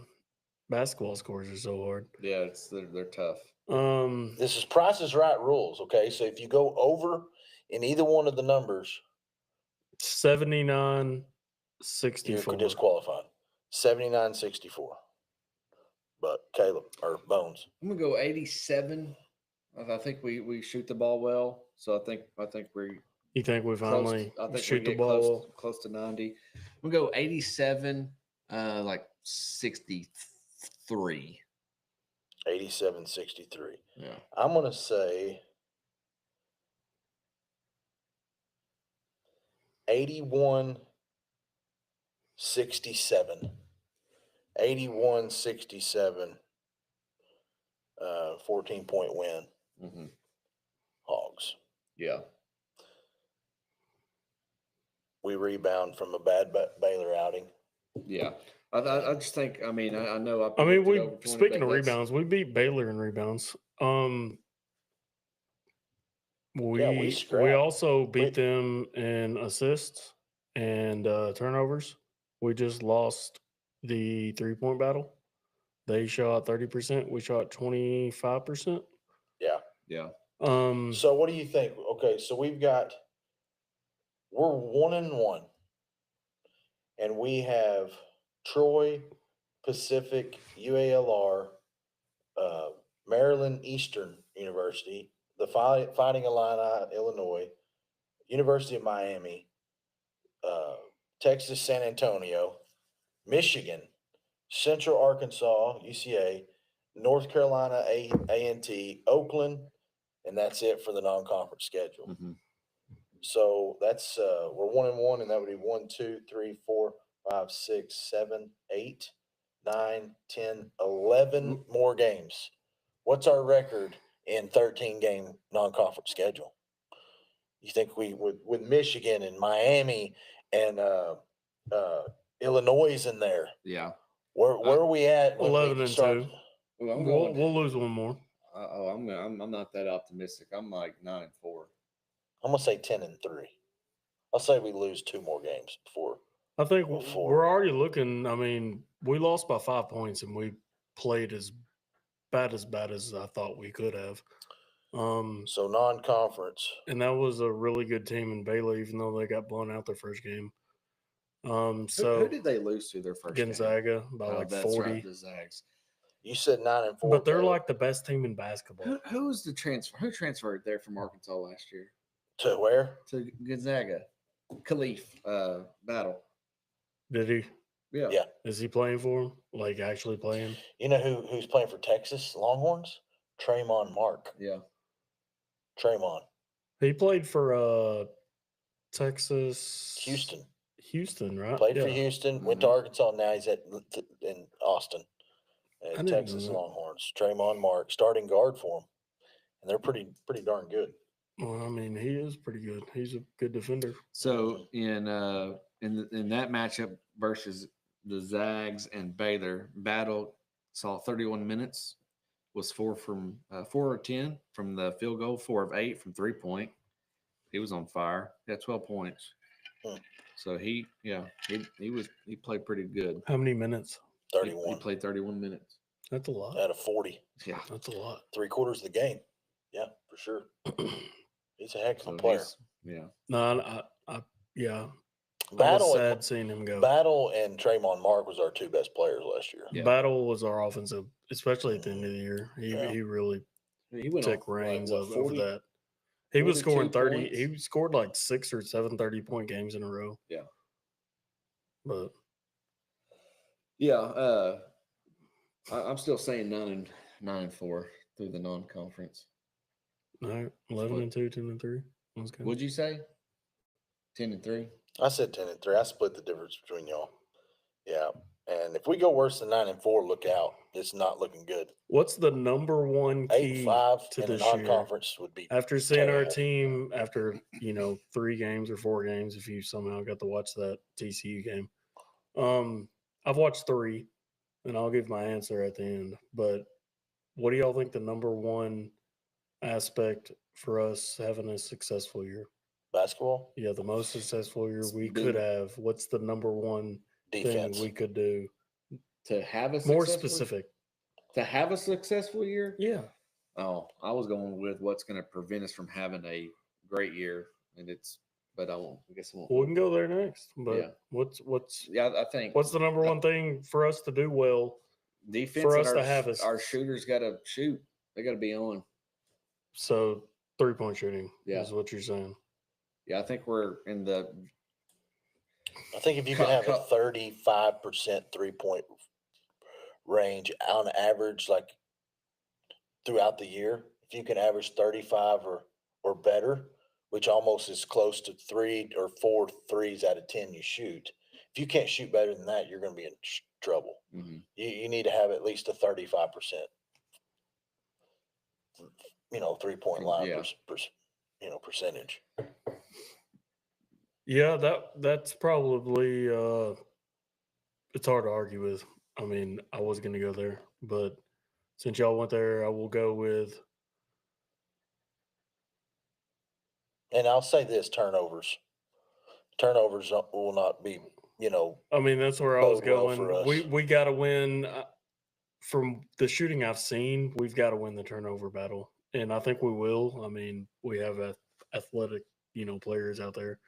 Basketball scores are so hard. Yeah, they're tough. This is Price is Right rules. Okay, so if you go over in either one of the numbers, 79-64, you're disqualified. 79-64. But Caleb or Bones, I'm gonna go 87. I think we shoot the ball well, so I think we. You think we finally shoot the ball close to 90? I'm gonna go 87, like 63. 87-63. Yeah. I'm gonna say 81-67. 81-67. 14-point win. Mm-hmm. Hogs. Yeah. We rebound from a bad Baylor outing. Yeah. I just think, I mean, I know. We speaking of rebounds, we beat Baylor in rebounds. We also beat them in assists and turnovers. We just lost the 3-point battle. They shot 30%. We shot 25%. Yeah. Yeah. So what do you think? Okay, so we're 1-1, and we have Troy, Pacific, UALR, Maryland Eastern University, the Fighting Illini, Illinois, University of Miami, Texas San Antonio, Michigan, Central Arkansas, UCA, North Carolina, A&T, Oakland, and that's it for the non-conference schedule. Mm-hmm. So that's we're 1-1, and that would be 1, 2, 3, 4, 5, 6, 7, 8, 9, 10, 11 more games. What's our record in 13-game non-conference schedule? You think we with Michigan and Miami and Illinois is in there? Yeah. Where are we at? 11-2. We'll lose one more. I'm not that optimistic. I'm like 9-4. I'm gonna say 10-3. I'll say we lose 2 more games before. I think we're already looking. I mean, we lost by 5 points, and we played as bad as I thought we could have. So non-conference, and that was a really good team in Baylor, even though they got blown out their first game. So who did they lose to their first Gonzaga game? by 40. Right, the Zags. You said 9-4, but they're like the best team in basketball. Who was the transfer? Who transferred there from Arkansas last year? To where? To Gonzaga. Khalif Battle. Did he? Yeah. Yeah. Is he playing for him? Like actually playing? You know who's playing for Texas Longhorns? Tremont Mark. Yeah. Tremont. He played for Texas. Houston, right? Played for Houston, went to Arkansas, now he's in Austin. Texas Longhorns. Tremont Mark, starting guard for them. And they're pretty darn good. Well, I mean, he is pretty good. He's a good defender. So in that matchup versus the Zags and Baylor, Battle saw 31 minutes, was 4 of 10 from the field goal, 4 of 8 from 3-point. He was on fire. He had 12 points. So he played pretty good. How many minutes? 31. He played 31 minutes. That's a lot. Out of 40. Yeah, that's a lot. 3/4 of the game. Yeah, for sure. He's a heck of a player. Yeah. No, yeah. Battle sad seeing him go. Battle and Trayvon Mark was our two best players last year. Yeah. Battle was our offensive, especially at the end of the year. He really took reins over that. He was scoring 30. Points? He scored like 6 or 7 30-point games in a row. Yeah. But yeah, I'm still saying 9-4 through the non-conference. All right, 11-2, 10-3. Let's go. What'd you say? 10-3. I said 10-3. I split the difference between y'all. Yeah, and if we go worse than 9-4, look out. It's not looking good. What's the number one key 8-5 to in this the non-conference would be after seeing terrible. Our team after 3 games or 4 games? If you somehow got to watch that TCU game, I've watched 3, and I'll give my answer at the end. But what do y'all think the number one aspect for us having a successful year? Basketball? Yeah, the most successful year we could have. What's the number one defense thing we could do to have a more specific? To have a successful year? Yeah. Oh, I was going with what's going to prevent us from having a great year, and but I won't. I guess I won't. We can go there next. But yeah. What's? Yeah, I think. What's the number one thing for us to do well? Defense. For us to have our shooters got to shoot. They got to be on. So 3-point shooting is what you're saying. Yeah, I think we're in the. I think if you can have a 35% 3-point range on average, like throughout the year, if you can average 35 or better, which almost is close to 3 or 4 threes out of 10 you shoot. If you can't shoot better than that, you're going to be in trouble. Mm-hmm. You need to have at least a 35%, 3-point line percentage. Yeah, that's probably it's hard to argue with. I mean, I was going to go there, but since y'all went there, I will go with. And I'll say this: turnovers will not be, I mean, that's where I was going. We got to win. From the shooting I've seen, we've got to win the turnover battle, and I think we will. I mean, we have athletic, players out there.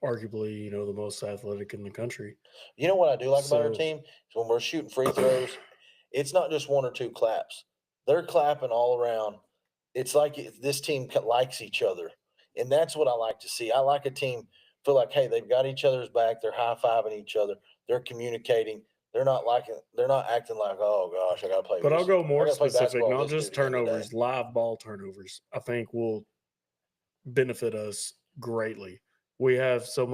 Arguably, the most athletic in the country. You know what I do like about our team is when we're shooting free throws, it's not just 1 or 2 claps. They're clapping all around. It's like this team likes each other, and that's what I like to see. I like a team feel like, hey, they've got each other's back. They're high-fiving each other. They're communicating. They're not acting like, oh gosh, I got to play. But I'll go more specific, not just turnovers, live ball turnovers. I think will benefit us greatly. We have so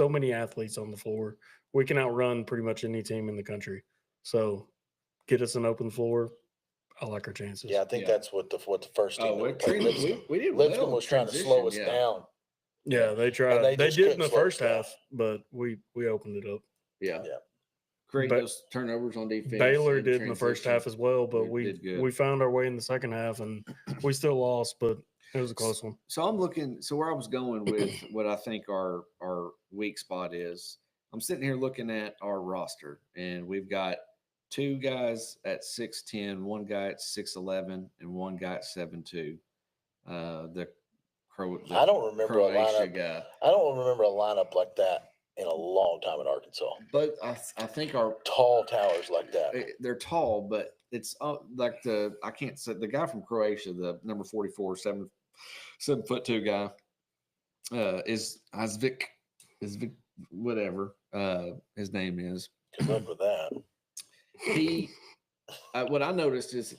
many athletes on the floor. We can outrun pretty much any team in the country. So get us an open floor. I like our chances. Yeah, I think that's what the first team. We did Lipscomb was trying to slow us down. Yeah, they tried. They did in the first half, but we opened it up. Yeah. Create those turnovers on defense. Baylor did in the first half as well, but we found our way in the second half, and we still lost, but it was a close one. So I'm looking. So where I was going with what I think our weak spot is, I'm sitting here looking at our roster, and we've got 2 guys at 6'10", 1 guy at 6'11", and 1 guy at 7'2". I don't remember Croatia guy. I don't remember a lineup like that in a long time in Arkansas. But I think our tall towers like that. They're tall, but it's like I can't say the guy from Croatia, the number 44, 7'2" guy, is Izvik, whatever his name is. Good luck with that. He, what I noticed is,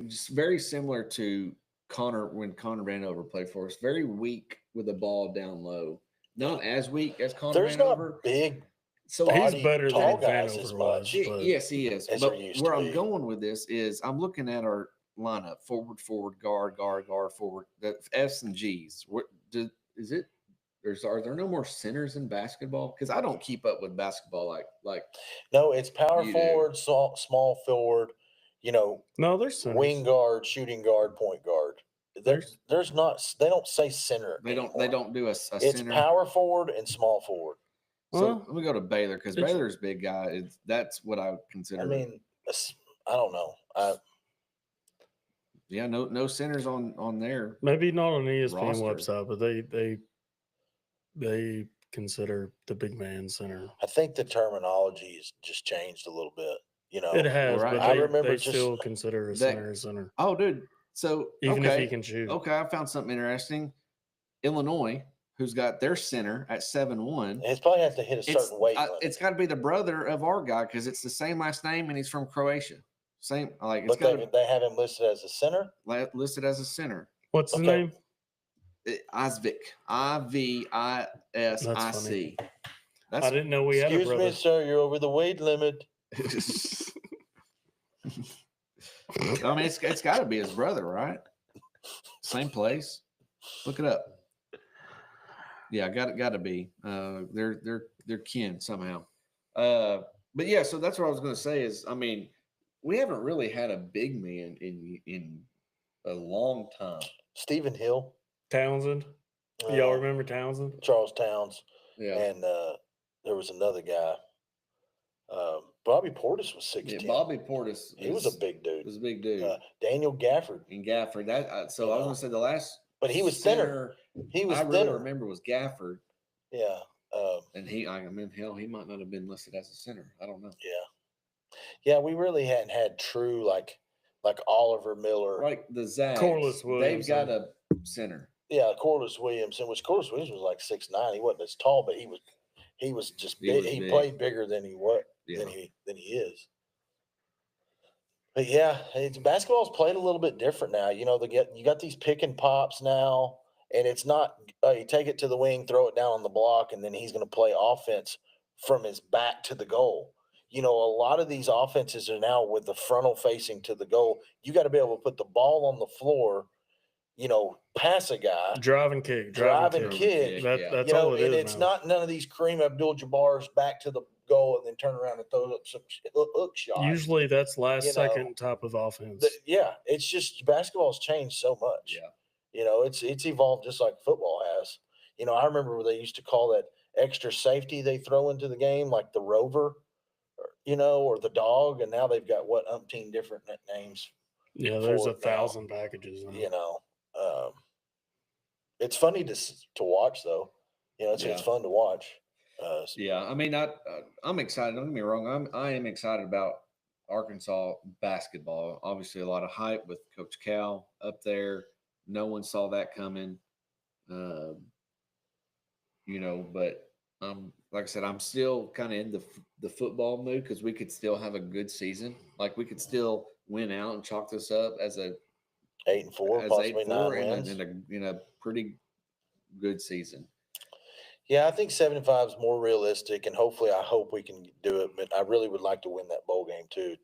just very similar to Connor when Connor Vanover played for us. Very weak with the ball down low. Not as weak as Connor Vanover. There's not big. So he's better than Vanover was. Yes, he is. But where I'm going with this is I'm looking at our lineup: forward, guard, forward. The F's and G's. Are there no more centers in basketball? Because I don't keep up with basketball like. No, it's power forward, small forward. No, there's centers. Wing guard, shooting guard, point guard. There's not. They don't say center. They don't do a it's center. It's power forward and small forward. So let me go to Baylor because Baylor's big guy. That's what I would consider. I mean, I don't know. No centers on there. Maybe not on the ESPN website, but they they consider the big man center. I think the terminology has just changed a little bit. It has, right. but I remember they still consider a center a center. Oh, dude. So even if he can shoot. Okay, I found something interesting. Illinois, who's got their center at 7'1". It's probably has to hit a certain weight. It's got to be the brother of our guy because it's the same last name and he's from Croatia. Same, like. But they have him listed as a center. Listed as a center. What's his name? Isvik. IVISIC. I didn't know we had a brother. Excuse me, sir. You're over the weight limit. I mean, it's got to be his brother, right? Same place. Look it up. Yeah, got to be. They're kin somehow. But yeah, so that's what I was going to say is, I mean, we haven't really had a big man in a long time. Stephen Hill, Townsend. Y'all remember Townsend? Charles Towns. Yeah, and there was another guy. Bobby Portis was 6'10". Yeah, Bobby Portis. He was a big dude. He was a big dude. Daniel Gafford. And Gafford. So I was going to say the last. But he was thinner. He was thinner. Really remember was Gafford. Yeah. And hell, he might not have been listed as a center. I don't know. Yeah. Yeah, we really hadn't had true like Oliver Miller. Like the Zags. Corliss Williams. They've got a center. Yeah, Corliss Williamson, which Corliss Williams was like 6'9". He wasn't as tall, but he was just big. He played bigger than he was than he is. But yeah, basketball's played a little bit different now. You know, you got these pick and pops now, and it's not you take it to the wing, throw it down on the block, and then he's going to play offense from his back to the goal. You know, a lot of these offenses are now with the frontal facing to the goal. You got to be able to put the ball on the floor, you know, pass a guy. Drive and kick. That's you know, all it is. And it's not none of these Kareem Abdul-Jabbar's back to the goal and then turn around and throw up some hook shot. Usually that's last second type of offense. It's just basketball's changed so much. Yeah. You know, it's evolved just like football has. You know, I remember where they used to call that extra safety they throw into the game, like the rover, you know, or the dog, and now they've got umpteen different names. Yeah, there's 1,000 packages. You know, it's funny to watch though. You know, it's fun to watch. Yeah, I mean, I'm excited. Don't get me wrong. I am excited about Arkansas basketball. Obviously, a lot of hype with Coach Cal up there. No one saw that coming. You know, but like I said, I'm still kind of in the football mood because we could still have a good season. Like we could still win out and chalk this up as a 8-4, possibly 9 wins, in a pretty good season. Yeah, I think 7-5 is more realistic, and hopefully, I hope we can do it. But I really would like to win that bowl game too,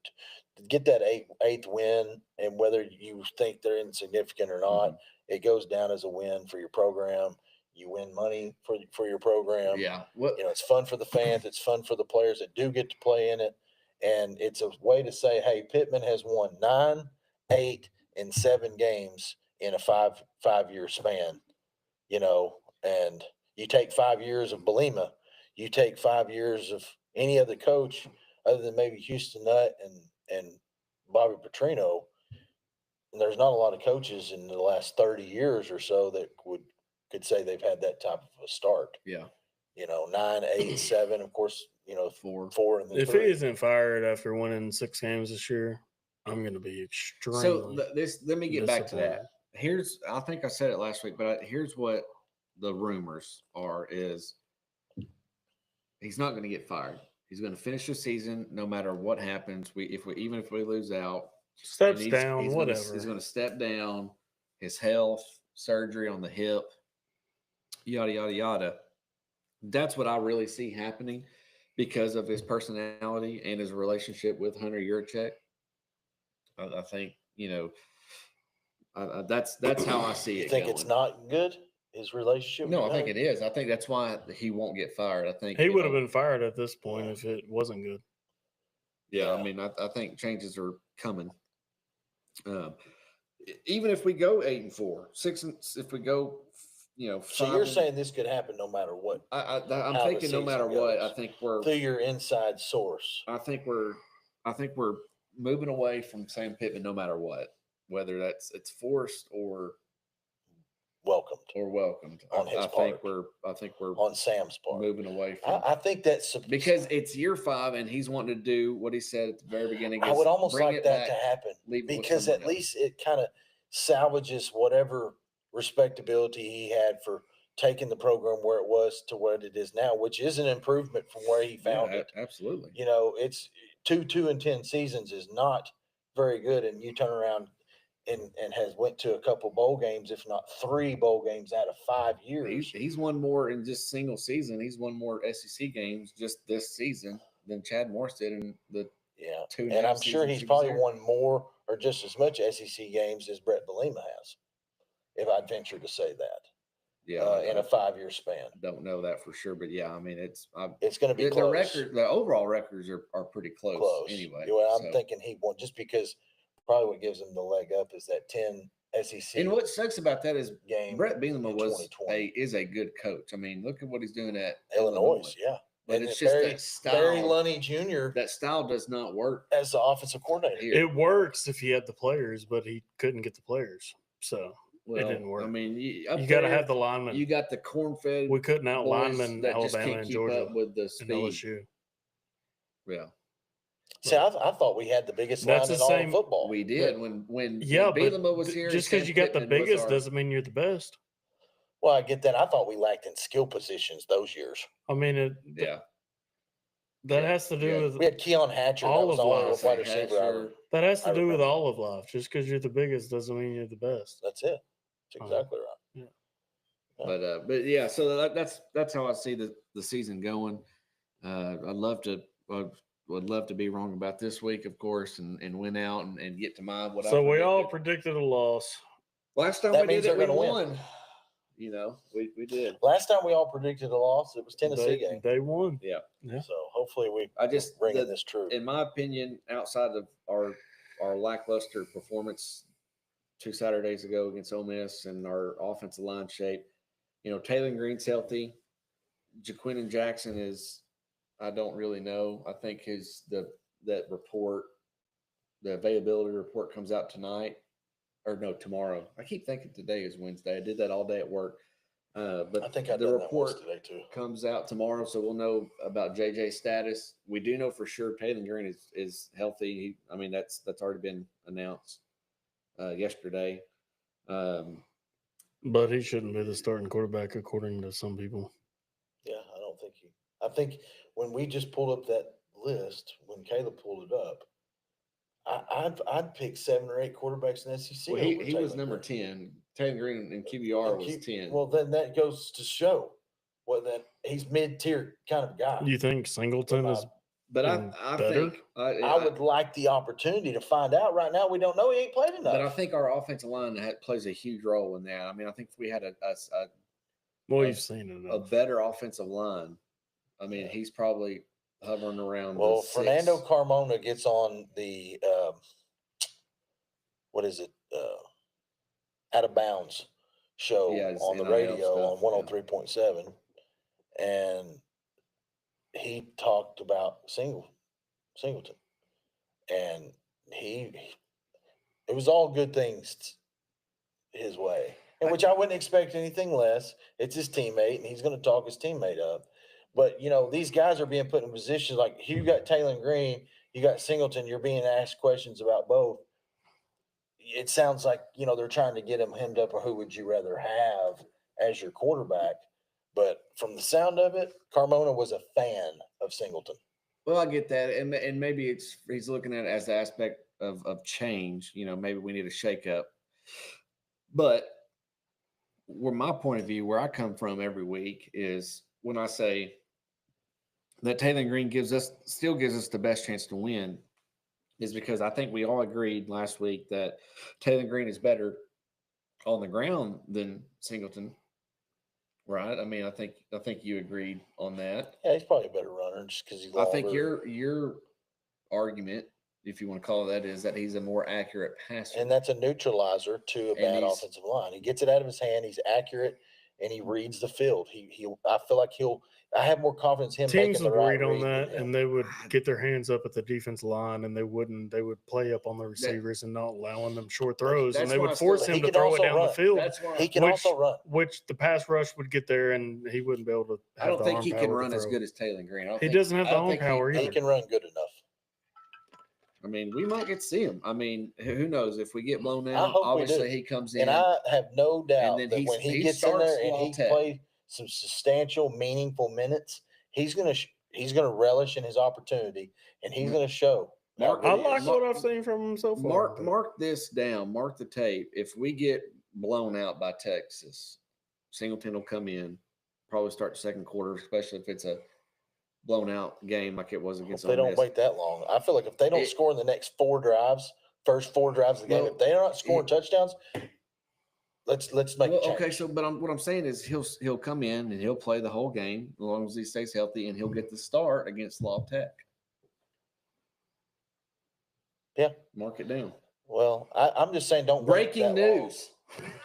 to get that eighth win. And whether you think they're insignificant or not, it goes down as a win for your program. You win money for your program. Yeah, you know, it's fun for the fans. It's fun for the players that do get to play in it, and it's a way to say, hey, Pittman has won 9, 8, and 7 games in a five-year span. You know, and you take 5 years of Belima, you take 5 years of any other coach other than maybe Houston Nutt and Bobby Petrino, and there's not a lot of coaches in the last 30 years or so that could say they've had that type of a start. Yeah. You know, 9, 8, 7, of course, you know, 4 and then if 3. he isn't fired after winning 6 games this year, I'm going to be extremely. So let me get back to that. I think I said it last week, but here's what the rumors is he's not going to get fired. He's going to finish the season no matter what happens. Even if we lose out, steps down, whatever. He's going to step down. His health, surgery on the hip, yada yada yada. That's what I really see happening because of his personality and his relationship with Hunter Yurachek. I think, you know, that's how I see it. You think it's not good? His relationship? No, I think it is. I think that's why he won't get fired. I think he would have been fired at this point if it wasn't good. Yeah, I mean, I think changes are coming. Even if we go 8-4, 6, if we go, you know, 5, so you're saying this could happen no matter what? I'm thinking no matter what. I think we're through your inside source. I think we're moving away from Sam Pittman no matter what, whether it's forced or welcomed. Or welcomed. On his I part. think we're on Sam's part. moving away from. I think that's because it's year 5 and he's wanting to do what he said at the very beginning. I would almost like that to happen because at else. least it kind of salvages whatever respectability he had for taking the program where it was to what it is now, which is an improvement from where he found it. Absolutely. You know, it's 2-2-10 seasons is not very good, and you turn around and has went to a couple bowl games, if not 3 bowl games out of 5 years. He's won more in just single season. He's won more SEC games just this season than Chad Morris did in the 2. And I'm sure he's probably won more or just as much SEC games as Brett Bielema has, if I'd venture to say that. Yeah, in a 5-year span. Don't know that for sure, but yeah, I mean it's going to be close. The overall records are pretty close. Anyway. Well, I'm thinking he won just because. Probably what gives him the leg up is that 10 SEC. And what sucks about that is game Brett Bielema is a good coach. I mean, look at what he's doing at Illinois. Yeah, but it's just that style. Barry Lunney Jr. That style does not work as the offensive coordinator. Here. It works if he had the players, but he couldn't get the players, so it didn't work. I mean, you got to have the linemen. You got the corn-fed. We couldn't out linemen Alabama and Georgia with the speed. And LSU. Yeah. See, I thought we had the biggest line in all of football. We did when Bielema was here. Just because you got the biggest doesn't mean you're the best. Well, I get that. I thought we lacked in skill positions those years. I mean, that has to do with we had Keon Hatcher. All that was of wide receiver. That has to do with all of life. Just because you're the biggest doesn't mean you're the best. That's it. That's exactly right. Yeah. But yeah, so that's how I see the season going. Would love to be wrong about this week, of course, and win out and get to my what. So we all predicted a loss. Last time we did it, we won. You know, we did. Last time we all predicted a loss. It was Tennessee game. They won. Yeah. So hopefully we bring this true. In my opinion, outside of our lackluster performance 2 Saturdays ago against Ole Miss and our offensive line shape, you know, Taylor Green's healthy. Jaquin Jackson is. I don't really know. I think that report, the availability report comes out tonight, or no, tomorrow. I keep thinking today is Wednesday. I did that all day at work. But I think the report today too comes out tomorrow, so we'll know about JJ's status. We do know for sure Taylor Green is healthy. That's already been announced yesterday. But he shouldn't be the starting quarterback according to some people. Yeah, I think when we just pulled up that list, when Caleb pulled it up, I'd pick 7 or 8 quarterbacks in the SEC. Well, he was number 10. Taylor Green and QBR was 10. Well, then that goes to show that he's mid-tier kind of guy. You think Singleton is But I better? think I would like the opportunity to find out. Right now, we don't know. He ain't played enough. But I think our offensive line plays a huge role in that. I mean, I think if we had you've seen enough. A better offensive line. I mean, he's probably hovering around. Well, Fernando Carmona gets on the Out of Bounds show on the radio on 103.7, and he talked about Singleton, and it was all good things his way, in which I wouldn't expect anything less. It's his teammate, and he's going to talk his teammate up. But, you know, these guys are being put in positions like you got Taylor Green, you got Singleton, you're being asked questions about both. It sounds like, you know, they're trying to get him hemmed up, or who would you rather have as your quarterback? But from the sound of it, Carmona was a fan of Singleton. Well, I get that. And maybe he's looking at it as the aspect of change. You know, maybe we need a shakeup. But where my point of view, where I come from every week, is when I say that Taylor Green still gives us the best chance to win, is because I think we all agreed last week that Taylor Green is better on the ground than Singleton, right? I mean, I think you agreed on that. Yeah, he's probably a better runner just because he's longer. I think your argument, if you want to call it that, is that he's a more accurate passer. And that's a neutralizer to a bad offensive line. He gets it out of his hand. He's accurate. and he reads the field. I feel like I have more confidence in him Teams making the would right read on read that, than him. and they would get their hands up at the defense line, and they would play up on the receivers and not allowing them short throws, and they would force him to throw it down the field. He can also run. Which the pass rush would get there, and he wouldn't be able to have I don't think he can run as good as Taylor Green. He doesn't have the arm power either. He can run good enough. I mean, we might get to see him. I mean, who knows? If we get blown out, obviously he comes in. And I have no doubt that when he gets in there and he can play some substantial, meaningful minutes, he's gonna relish in his opportunity, and he's gonna show. I like what I've seen from him so far. Mark this down. Mark the tape. If we get blown out by Texas, Singleton will come in, probably start the second quarter, especially if it's a blown out game like it was against. If they don't wait that long, I feel like if they don't score in the next first four drives of the game, if they're not scoring touchdowns, let's make a change. Okay, so what I'm saying is he'll come in and he'll play the whole game as long as he stays healthy, and he'll get the start against La Tech. Yeah, mark it down. Well, I'm just saying, don't breaking news.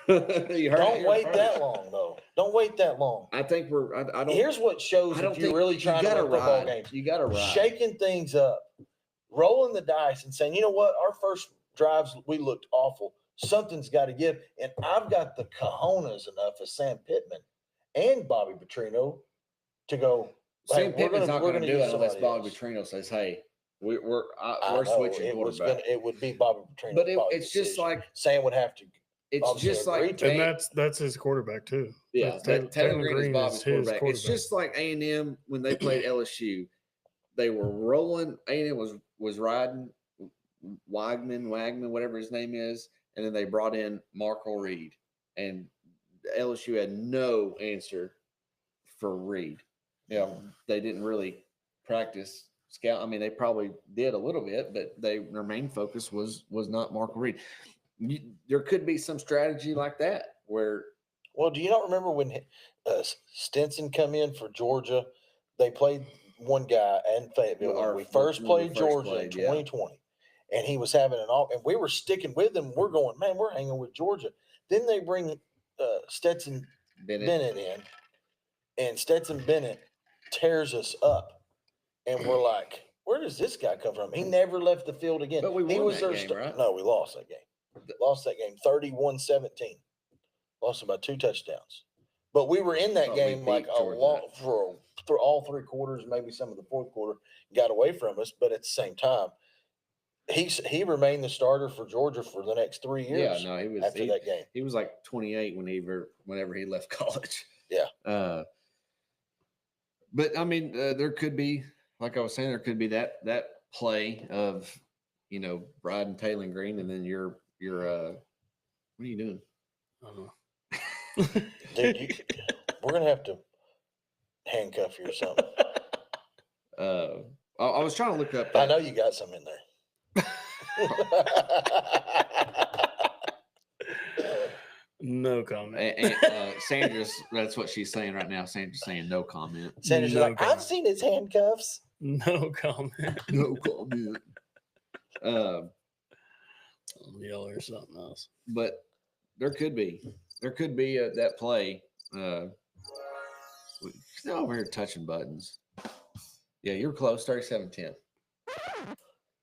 Don't wait that long, though. Don't wait that long. I think I don't. Here's what shows if you're really trying to win football games. You got to ride. Shaking things up, rolling the dice, and saying, you know what? Our first drives, we looked awful. Something's got to give. And I've got the cojones enough as Sam Pittman and Bobby Petrino to go. Sam Pittman's not going to do it unless Bobby Petrino says, "Hey, we're switching quarterback." It would be Bobby Petrino. But it's just like Sam would have to. It's just like, and that's his quarterback too. Yeah, Taylor Green is Bobby's quarterback. It's just like A&M when they played LSU. They were rolling. A&M was riding Wagman, whatever his name is, and then they brought in Markel Reed, and LSU had no answer for Reed. Yeah, they didn't really practice scout. I mean, they probably did a little bit, but their main focus was not Markel Reed. There could be some strategy like that where. Well, do you not remember when Stinson come in for Georgia? They played one guy in Fayetteville. When we first played Georgia in 2020, and he was having and we were sticking with him. We're going, man, we're hanging with Georgia. Then they bring Stetson Bennett in, and Stetson Bennett tears us up, and we're like, where does this guy come from? He never left the field again. But we won that game, right? No, we lost that game. Lost that game 31-17. Lost by 2 touchdowns. But we were in that game like for all 3 quarters, maybe some of the fourth quarter got away from us. But at the same time, he remained the starter for Georgia for the next 3 years. Yeah, no, he was after that game. He was like 28 whenever he left college. Yeah. But I mean, there could be, like I was saying, there could be that play of, Brad and Taylor Green, and then you're what are you doing? I don't know. Dude, we're gonna have to handcuff you or something. I was trying to look up. I know you got some in there. No comment. And Sandra's, that's what she's saying right now. Sandra's saying no comment. Sandra's like, I've seen his handcuffs. No comment. No comment. Yell or something else. But there could be that play. Still over here touching buttons. Yeah, you're close. 37-10.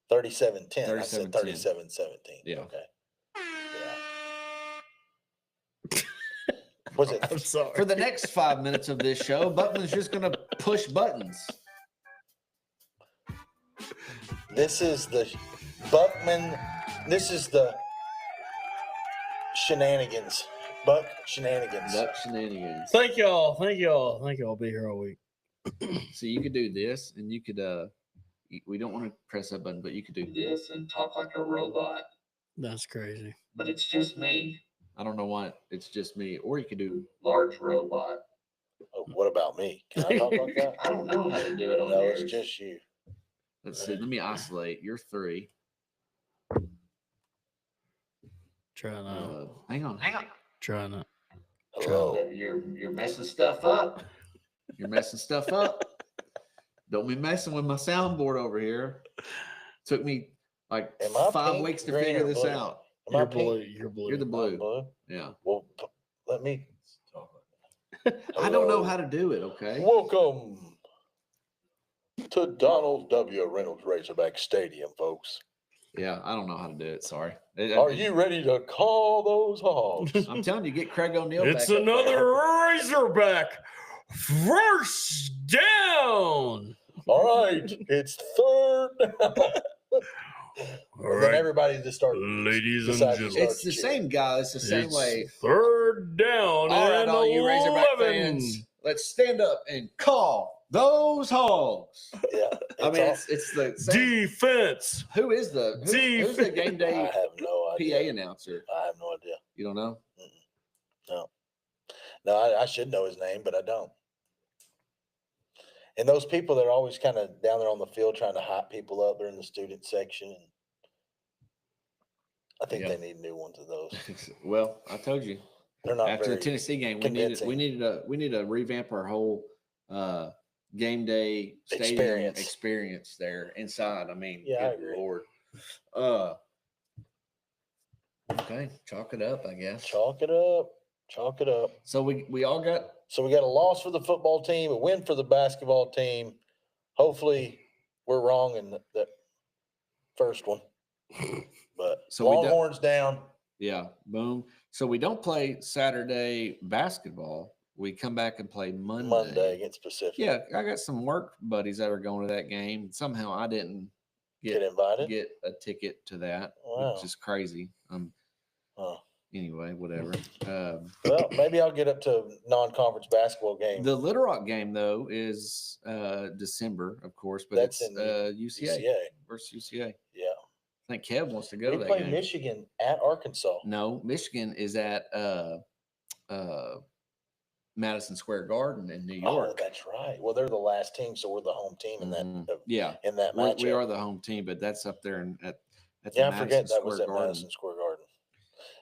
37-10. I said 37-17. Yeah. Okay. Yeah. Was it? I'm sorry. For the next 5 minutes of this show, Buckman's just going to push buttons. This is the Buckman. This is the shenanigans. Buck shenanigans. Thank y'all. I'll be here all week. So you could do this, and you could we don't want to press that button, but you could do this and talk like a robot. That's crazy. But it's just me. I don't know why it's just me. Or you could do large robot. Oh, what about me? Can I talk like that? I don't know how to do it on No, yours. it's just you. Let's see. Let me isolate. You're 3. Try not. Hang on. Try not. Hello. You're messing stuff up. You're messing stuff up. Don't be messing with my soundboard over here. Took me like 5 weeks to figure this out. You're blue. You're the blue. Yeah. Well, let me talk. I don't know how to do it. Okay. Welcome to Donald W. Reynolds Razorback Stadium, folks. Yeah, I don't know how to do it. Sorry. Are you ready to call those hogs? I'm telling you, get Craig O'Neill. It's another Razorback first down. All right, it's third down. All Then right, everybody just starts. ladies and decides to gentlemen. start It's the cheering. same guy. It's the same It's way. third down All right, and all you Razorback 11. fans, let's stand up and call those hogs. Yeah, I mean, it's the same. Defense. Who's the game I day have no idea. PA announcer? I have no idea. You don't know? No, I should know his name, but I don't. And those people that are always kind of down there on the field trying to hype people up, they're in the student section. I think they need new ones of those. Well, I told you. They're not After the very Tennessee game, convincing. we needed to revamp our whole game day stadium experience there inside. I mean, Yeah, I good agree. Lord. Okay, chalk it up, I guess. Chalk it up. Chalk it up. So we all got So we got a loss for the football team, a win for the basketball team. Hopefully we're wrong in that first one. But So we don't- Longhorns down. yeah, boom. So we don't play Saturday basketball. We come back and play Monday against Pacific. Yeah, I got some work buddies that are going to that game. Somehow I didn't Get invited. get a ticket to that, Wow. which is crazy. Huh. Anyway, whatever. Well, maybe I'll get up to a non-conference basketball game. The Little Rock game though is December, of course, but That's it's in UCA UCA. versus UCA. Yeah. I think Kev wants to go They to that play game. Michigan at Arkansas. No, Michigan is at Madison Square Garden in New Oh, York. that's right. Well, they're the last team, so we're the home team in that Mhm. Yeah, in that we matchup. are the home team, but that's up there at the Yeah, I Madison forget that Square was at Garden. Madison Square Garden.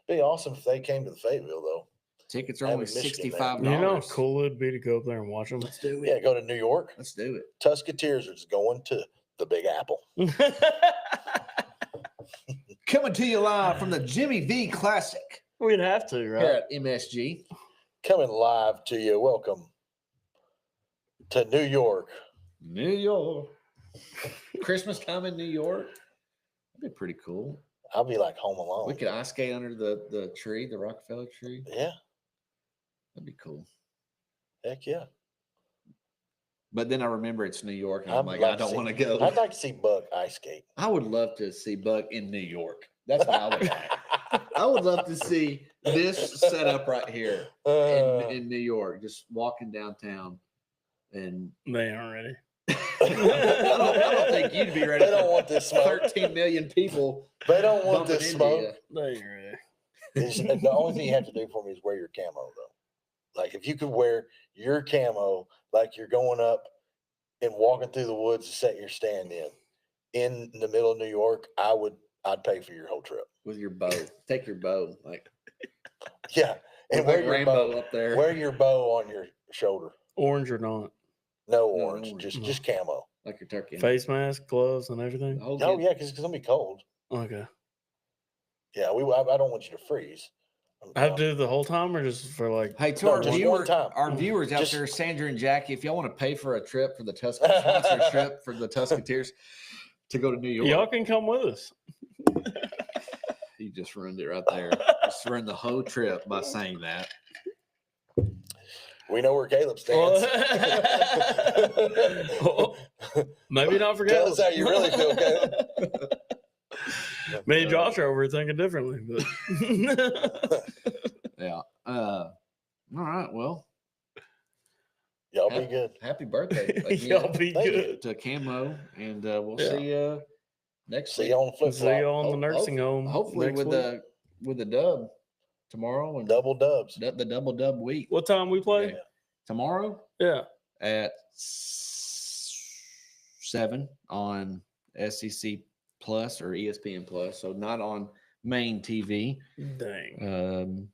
Be awesome if they came to the Fayetteville though. Tickets are Having only Michigan there. $65. You know how cool it'd be to go up there and watch them? Let's do it. Yeah, go to New York. Let's do it. Tusketeers is going to the Big Apple. Coming to you live from the Jimmy V Classic We'd have to, here right? at MSG. Coming live to you. Welcome to New York. New York. Christmas time in New York. That'd be pretty cool. I'll be like home alone. We could ice skate under the tree, the Rockefeller tree. Yeah, That'd be cool. heck yeah. But then I remember it's New York, and I'm I'd like, like I to don't see- want to go. I'd like to see Buck ice skate. I would love to see Buck in New York. That's what I would like. I would love to see this setup right here in New York, just walking downtown. And They aren't ready. I don't think you'd be ready. They don't want this smoke. 13 million people. They don't want bumping this into smoke. you. They ain't ready. The only thing you have to do for me is wear your camo though. Like if you could wear your camo like you're going up and walking through the woods to set your stand in the middle of New York, I'd pay for your whole trip. With your bow. Take your bow. Like, Yeah. And with wear like your rainbow bow. up there. Wear your bow on your shoulder. Orange or not? No orange, orange. just camo. Like your turkey. Face mask, gloves, and The everything? whole Oh kid- yeah, because it's gonna be cold. Okay. Yeah, I don't want you to freeze. I have to do the whole time or just for like. Hey, to No, our just one viewers, time. our viewers out Just- there, Sandra and Jackie, if y'all want to pay for a trip for the sponsorship for the Tusketeers to go to New York, Y'all can come with us. you just ruined it right there. Just ruined the whole trip by saying that. We know where Caleb stands. Maybe not for Tell Caleb. us how you really feel, Caleb. Me and Josh are over thinking differently, but Yeah. All right. Well, Y'all be good. happy birthday y'all again be Thank you. good. to Camo, and we'll Yeah. see you next See week. you on the flip See you flop. on the nursing home. Hopefully next with week. the dub tomorrow and Double dubs. the double dub week. What time we play? Okay. Tomorrow Yeah. at 7 on SEC Plus or ESPN Plus, so not on main TV. Dang.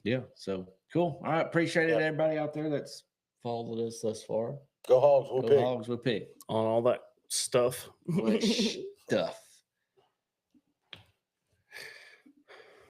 Yeah, so cool. All right, appreciate it, Yep. everybody out there that's followed us thus far. Go Hogs. We'll Go pick. Hogs, we'll pick. On all that stuff. Which stuff.